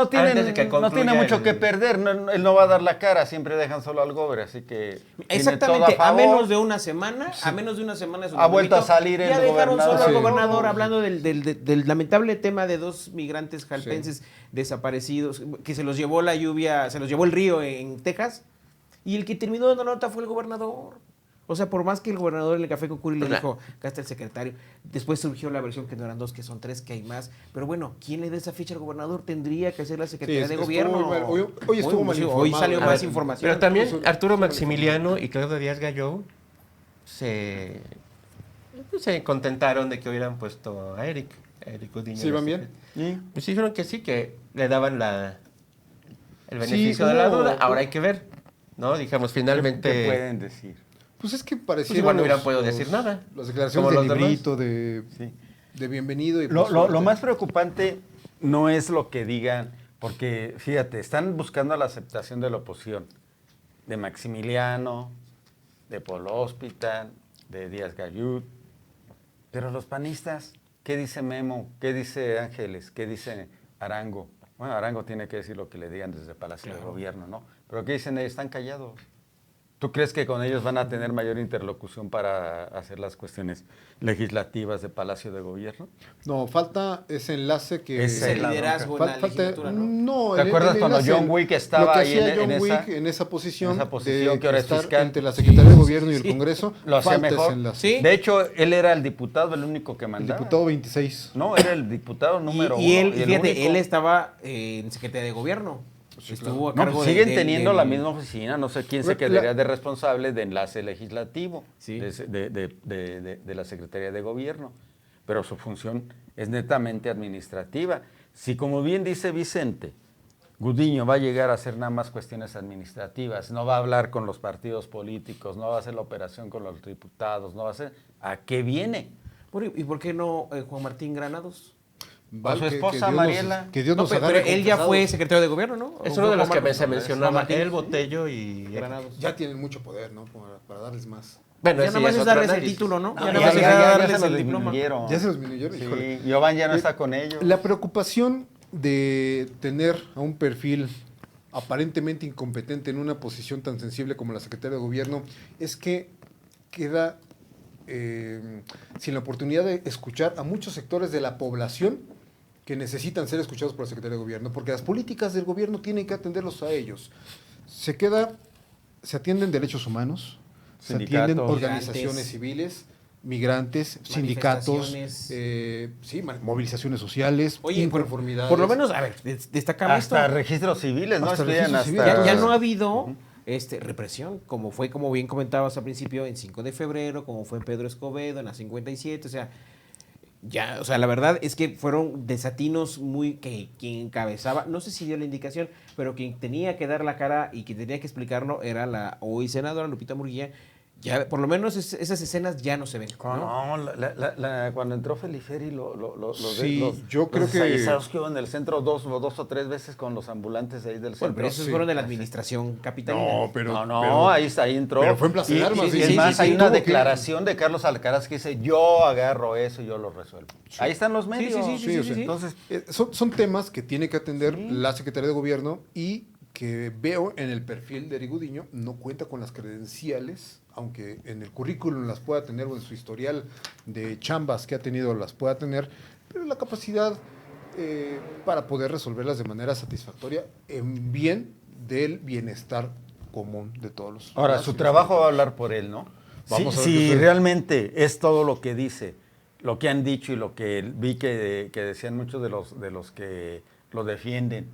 tiene antes de que concluya mucho el- que perder. Él no va a dar la cara, siempre dejan solo al gober, así que tiene todo Exactamente, a favor. menos de una semana, a menos de una semana de su Ha vuelto a nombramiento, salir el ya dejaron gobernador. solo al Sí. gobernador hablando del lamentable tema de 2 migrantes jalpenses desaparecidos, que se los llevó la lluvia, se los llevó el río en Texas, y el que terminó dando nota fue el gobernador. O sea, por más que el gobernador en el café con Curi le dijo, acá está el secretario, después surgió la versión que no eran 2, que son 3, que hay más. Pero bueno, ¿quién le da esa ficha al gobernador? Tendría que ser la Secretaría de estuvo Gobierno. mal. Hoy estuvo mal Hoy informado. salió A más ver, información. Pero también Eso- Arturo Maximiliano y Claudio Díaz Galló se contentaron de que hubieran puesto a Eric Gudiño. ¿Sí van bien? Pues dijeron que sí, que le daban el Sí, beneficio de la hubo- duda. Ahora hay que ver, ¿no? Dijimos, finalmente... ¿Qué pueden decir? Pues es que Pues parecía. igual no hubieran podido decir nada. Las declaraciones Como de los demás. librito, de bienvenido. Y Lo suerte. más preocupante no es lo que digan, porque fíjate, están buscando la aceptación de la oposición, de Maximiliano, de Paul Hospital, de Díaz Gayut, pero los panistas, ¿qué dice Memo? ¿Qué dice Ángeles? ¿Qué dice Arango? Bueno, Arango tiene que decir lo que le digan desde Palacio de Gobierno, ¿no? Pero ¿qué dicen ellos? Están callados. ¿Tú crees que con ellos van a tener mayor interlocución para hacer las cuestiones legislativas de Palacio de Gobierno? No, falta ese enlace que. Ese Ese liderazgo en la legislatura, ¿no? No, ¿Te acuerdas cuando John Wick estaba lo que ahí hacía en John esa- Wick en esa posición, que ahora es estar fiscal? entre la Secretaría de Gobierno y el Sí. Congreso, Lo hacía falta mejor. ese enlace. Sí. De hecho, él era el diputado, el único que El mandaba. diputado 26. No, era el diputado número y él, uno. el fíjate, único. él estaba en Secretaría de Gobierno. Estuvo a No, cargo pues de- siguen del- teniendo del- la misma oficina, no sé quién se La- quedaría de responsable de enlace legislativo Sí. de la Secretaría de Gobierno, pero su función es netamente administrativa. Si, como bien dice Vicente, Gudiño va a llegar a hacer nada más cuestiones administrativas, no va a hablar con los partidos políticos, no va a hacer la operación con los diputados, no va a hacer... ¿A qué viene? ¿Y por qué no Juan Martín Granados? A su esposa, Mariela. Que Dios nos pero agarre él ya confesados. fue secretario de gobierno, ¿no? Es uno de los que se Juan mencionaba, Martín. él, Botello y Granados. Ya tienen mucho poder, ¿no? Para darles más. Bueno, Ya ese nada más es es otro darles el análisis. título, ¿no? No, Ya nada más es darles se el lo diploma. disminuyeron. Ya se los disminuyeron, Sí, híjole. Giovanni ya no está con ellos. La preocupación de tener a un perfil aparentemente incompetente en una posición tan sensible como la Secretaría de Gobierno es que queda sin la oportunidad de escuchar a muchos sectores de la población que necesitan ser escuchados por la Secretaría de Gobierno, porque las políticas del gobierno tienen que atenderlos a ellos. Se atienden derechos humanos, se atienden Sindicatos, organizaciones migrantes, civiles, migrantes, sindicatos, movilizaciones sociales, Oye, inconformidades. por lo menos, a ver, destacamos Hasta esto. registros civiles, ¿no? Hasta Estudian registros hasta... civiles. Ya no ha habido represión, como bien comentabas al principio, en 5 de febrero, como fue en Pedro Escobedo, en la 57, o sea, la verdad es que fueron desatinos que quien encabezaba, no sé si dio la indicación, pero quien tenía que dar la cara y quien tenía que explicarlo era la hoy senadora Lupita Murguía. Ya, por lo menos esas escenas ya no se ven, ¿no? No, cuando entró Feliferi, yo creo que... aguizados que iban en el centro dos o tres veces con los ambulantes de ahí del centro. Bueno, pero esos fueron de la administración capitalina. No, pero ahí entró. Pero fue en Plaza de Armas. Y es más, hay una declaración de Carlos Alcaraz que dice, yo agarro eso y yo lo resuelvo. Sí. Ahí están los medios. Sí. Entonces, son temas que tiene que atender la Secretaría de Gobierno y que veo en el perfil de Eric Gudiño no cuenta con las credenciales, aunque en el currículum las pueda tener o en su historial de chambas que ha tenido las pueda tener, pero la capacidad para poder resolverlas de manera satisfactoria en bien del bienestar común de todos los. Ahora, su trabajo va a hablar por él, ¿no? Vamos a ver si qué realmente es todo lo que dice, lo que han dicho y lo que vi que decían muchos de los que lo defienden,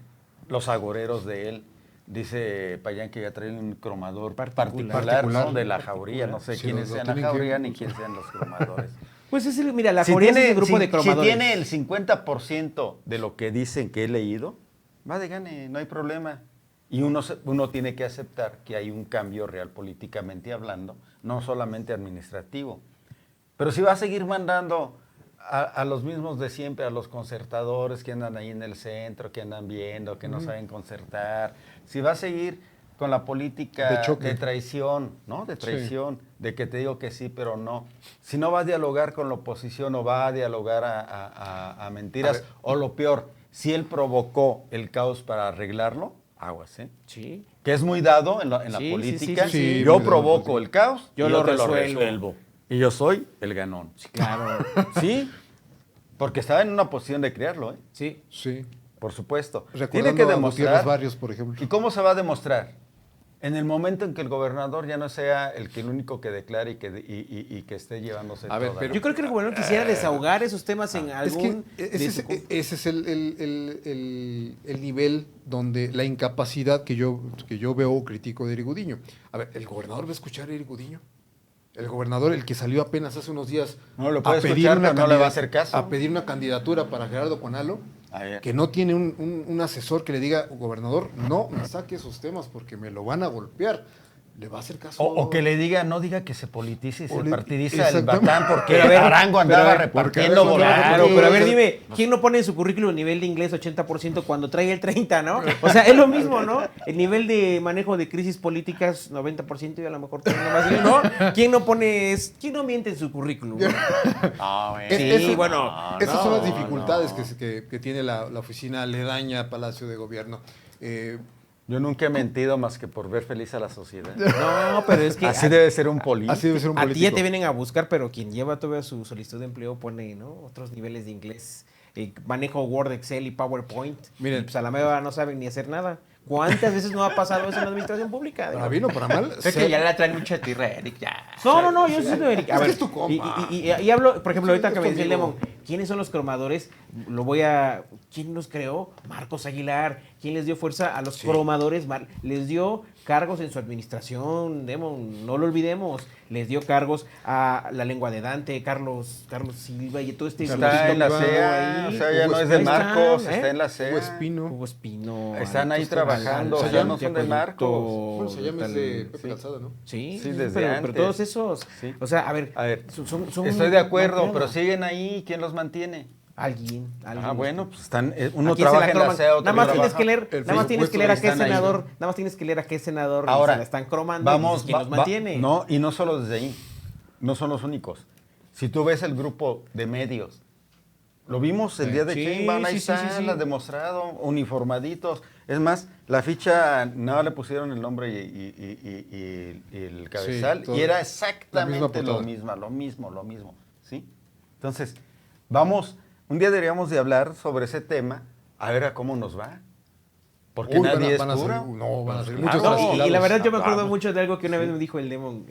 los agoreros de él. Dice Payán que ya trae un cromador particular, ¿no? De la jauría. No sé quiénes sean la jauría ni quiénes sean los cromadores. Pues mira, la jauría es el grupo de cromadores. Si tiene el 50% de lo que dicen que he leído, va de gane, no hay problema. Y uno tiene que aceptar que hay un cambio real políticamente hablando, no solamente administrativo. Pero si va a seguir mandando a los mismos de siempre, a los concertadores que andan ahí en el centro, que andan viendo, que no saben concertar, si va a seguir con la política de traición, ¿no? De traición, de que te digo que sí, pero no. Si no va a dialogar con la oposición o va a dialogar a mentiras, o lo peor, si él provocó el caos para arreglarlo, aguas, ¿eh? Sí. Que es muy dado en la política. Sí, yo provoco el caos, yo y lo te resuelvo. Y yo soy el ganón. Sí, claro. Sí, porque estaba en una posición de crearlo, ¿eh? Sí. Por supuesto. Recordando Tiene que a demostrar. Gutiérrez Barrios, por ejemplo. ¿Y cómo se va a demostrar? En el momento en que el gobernador ya no sea el único que declare y que esté llevándose A ver, toda. pero Yo creo que el gobernador quisiera desahogar esos temas en algún... ese es el nivel donde la incapacidad que yo veo o critico de Eric Gudiño. A ver, ¿el gobernador va a escuchar a Eric Gudiño? El gobernador, el que salió apenas hace unos días No lo puede escuchar, pero no le va a hacer caso. a pedir una candidatura para Gerardo Conalo, que no tiene un asesor que le diga, gobernador, no me saque esos temas porque me lo van a golpear. ¿Le va a hacer caso? O que le diga, no diga que se politice y se le- partidiza el exactamente. Batán porque Pero a ver, Arango andaba repartiendo porque volantes. Claro, pero a ver, dime, ¿quién no pone en su currículum nivel de inglés 80% cuando trae el 30%, no? O sea, es lo mismo, ¿no? El nivel de manejo de crisis políticas 90% y a lo mejor tiene más, ¿no? ¿Quién no miente en su currículum? Sí, bueno. Esas son las dificultades que tiene la oficina aledaña a Palacio de Gobierno. Yo nunca he mentido más que por ver feliz a la sociedad. No, pero es que... Así debe ser un político. Así debe ser un A ti político. ya te vienen a buscar, pero quien lleva todavía su solicitud de empleo pone, ¿no? Otros niveles de inglés. Manejo Word, Excel y PowerPoint. Miren. Y pues a la meva no saben ni hacer nada. ¿Cuántas veces no ha pasado eso en la administración pública? Para bien o para mal. Es que ya la traen mucho a tierra, Eric, ya. No, yo sí soy de Eric. A Es que ver, es tu compa. y hablo, por ejemplo, Sí, ahorita es que tu me decía amigo. Lemon, ¿quiénes son los cromadores ¿Quién los creó? Marcos Aguilar. ¿Quién les dio fuerza a los cromadores? Les dio cargos en su administración, Demon, no lo olvidemos. Les dio cargos a la lengua de Dante, Carlos Silva y todo este... Está en la CEA, o sea, ya no es de Marcos, está en la CEA. Hugo Espino. Están ahí trabajando, o sea, no son de Marcos. Bueno, se llama de Pepe Calzada, ¿no? Sí, desde antes. Pero todos esos, o sea, a ver, estoy de acuerdo, pero siguen ahí, ¿quién los mantiene? Alguien. Bueno, pues están, uno trabaja en la CEA, otro nada más trabaja. Nada más tienes que leer a qué senador ahora, se la están cromando, ¿quién los mantiene? No, y no solo desde ahí, no son los únicos. Si tú ves el grupo de medios, lo vimos el día de Sheinbaum, ahí está, la demostrado, uniformaditos. Es más, la ficha nada le pusieron el nombre y el cabezal, y era exactamente lo mismo, ¿sí? Entonces, un día deberíamos de hablar sobre ese tema, a ver a cómo nos va. Porque nadie es puro. Van a ser muchos. Y la verdad yo me acuerdo mucho de algo que una vez me dijo el Demon.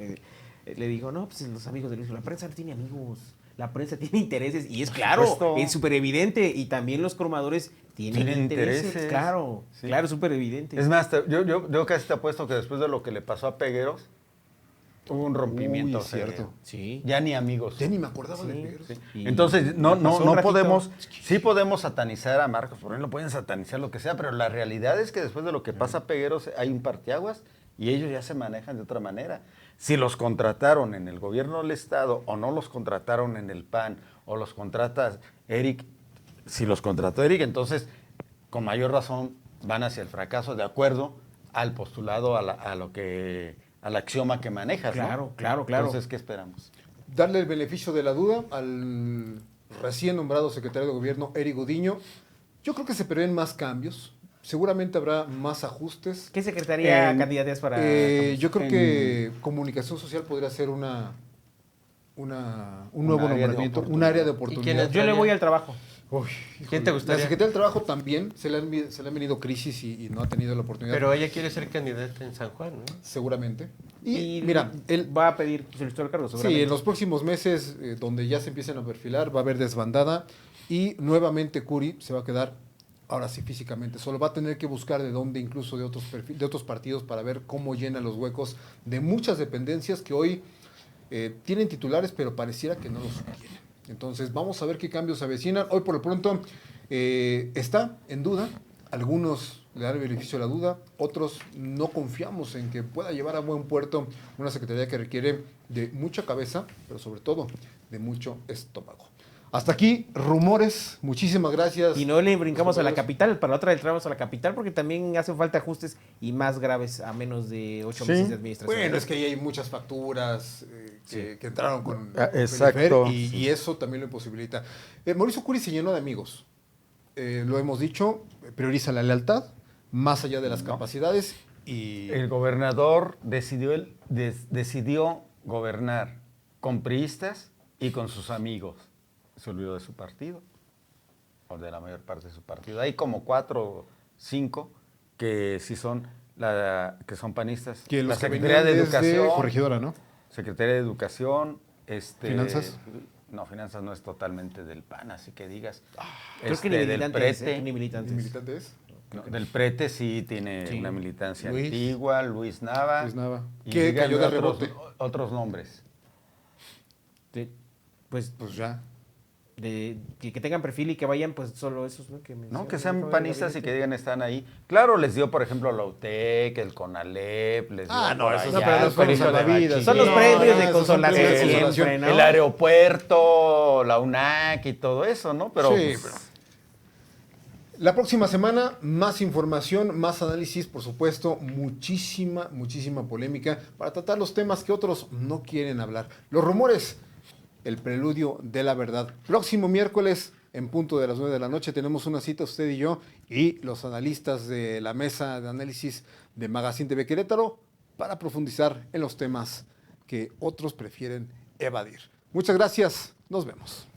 Le dijo, no, pues los amigos de Luis, la prensa no tiene amigos. La prensa tiene intereses. Y es claro, es súper evidente. Y también los cromadores tienen intereses. Claro, súper evidente. Es más, yo casi te apuesto que después de lo que le pasó a Pegueros, hubo un rompimiento. Cierto. Sí. Ya ni amigos. Ya ni me acordaba de Pegueros. Entonces, no podemos, sí podemos satanizar a Marcos, por ejemplo, pueden satanizar lo que sea, pero la realidad es que después de lo que pasa a Pegueros hay un parteaguas y ellos ya se manejan de otra manera. Si los contrataron en el gobierno del Estado o no los contrataron en el PAN o los contrata Eric, si los contrató Eric, entonces con mayor razón van hacia el fracaso de acuerdo al postulado, al axioma que manejas. Claro. Entonces, ¿qué esperamos? Darle el beneficio de la duda al recién nombrado secretario de Gobierno, Eric Gudiño. Yo creo que se prevén más cambios. Seguramente habrá más ajustes. ¿Qué secretaría candidateas para...? Yo creo que Comunicación Social podría ser un nuevo nombramiento, un área de oportunidad. Yo le voy al trabajo. ¿Quién te gustaría? La Secretaría del Trabajo también se le han venido crisis y no ha tenido la oportunidad. Pero ella quiere ser candidata en San Juan, ¿no? Seguramente. Y mira, él va a pedir solicitud al cargo, seguramente. Sí, en los próximos meses, donde ya se empiecen a perfilar, va a haber desbandada y nuevamente Curi se va a quedar, ahora sí físicamente, solo va a tener que buscar de dónde, incluso de otros partidos, para ver cómo llena los huecos de muchas dependencias que hoy tienen titulares, pero pareciera que no los tienen. Entonces, vamos a ver qué cambios se avecinan. Hoy, por lo pronto, está en duda. Algunos le dan el beneficio de la duda. Otros no confiamos en que pueda llevar a buen puerto una secretaría que requiere de mucha cabeza, pero sobre todo de mucho estómago. Hasta aquí, rumores. Muchísimas gracias. Y no le brincamos a la capital. Para la otra entramos a la capital porque también hacen falta ajustes y más graves a menos de 8 meses de administración. Bueno, es que ahí hay muchas facturas que entraron con exacto. Y eso también lo imposibilita. Mauricio Curi se llenó de amigos. Lo hemos dicho, prioriza la lealtad, más allá de las capacidades. Y el gobernador decidió gobernar con priistas y con sus amigos. Se olvidó de su partido, o de la mayor parte de su partido. Hay como 4 o 5 que sí son panistas. Que la los Secretaría de Educación, corregidora, ¿no? Secretaría de Educación, ¿Finanzas? No, Finanzas no es totalmente del PAN, así que digas. Creo que del PRETE. Ni militantes. ¿Militantes? No, del PRETE sí tiene una militancia antigua, Luis Nava. Y que cayó de rebote. Otros nombres. Pues ya. Que tengan perfil y que vayan, pues solo esos, ¿no? Que sean panistas y que digan están ahí. Claro, les dio, por ejemplo, la UTEC, el CONALEP, les dio son los premios de consolación siempre, ¿no? El aeropuerto, la UNAC y todo eso, ¿no? Pero, la próxima semana, más información, más análisis, por supuesto, muchísima polémica para tratar los temas que otros no quieren hablar. Los rumores, el preludio de la verdad. Próximo miércoles, en punto de las 9 de la noche, tenemos una cita, usted y yo, y los analistas de la mesa de análisis de Magazine TV Querétaro, para profundizar en los temas que otros prefieren evadir. Muchas gracias, nos vemos.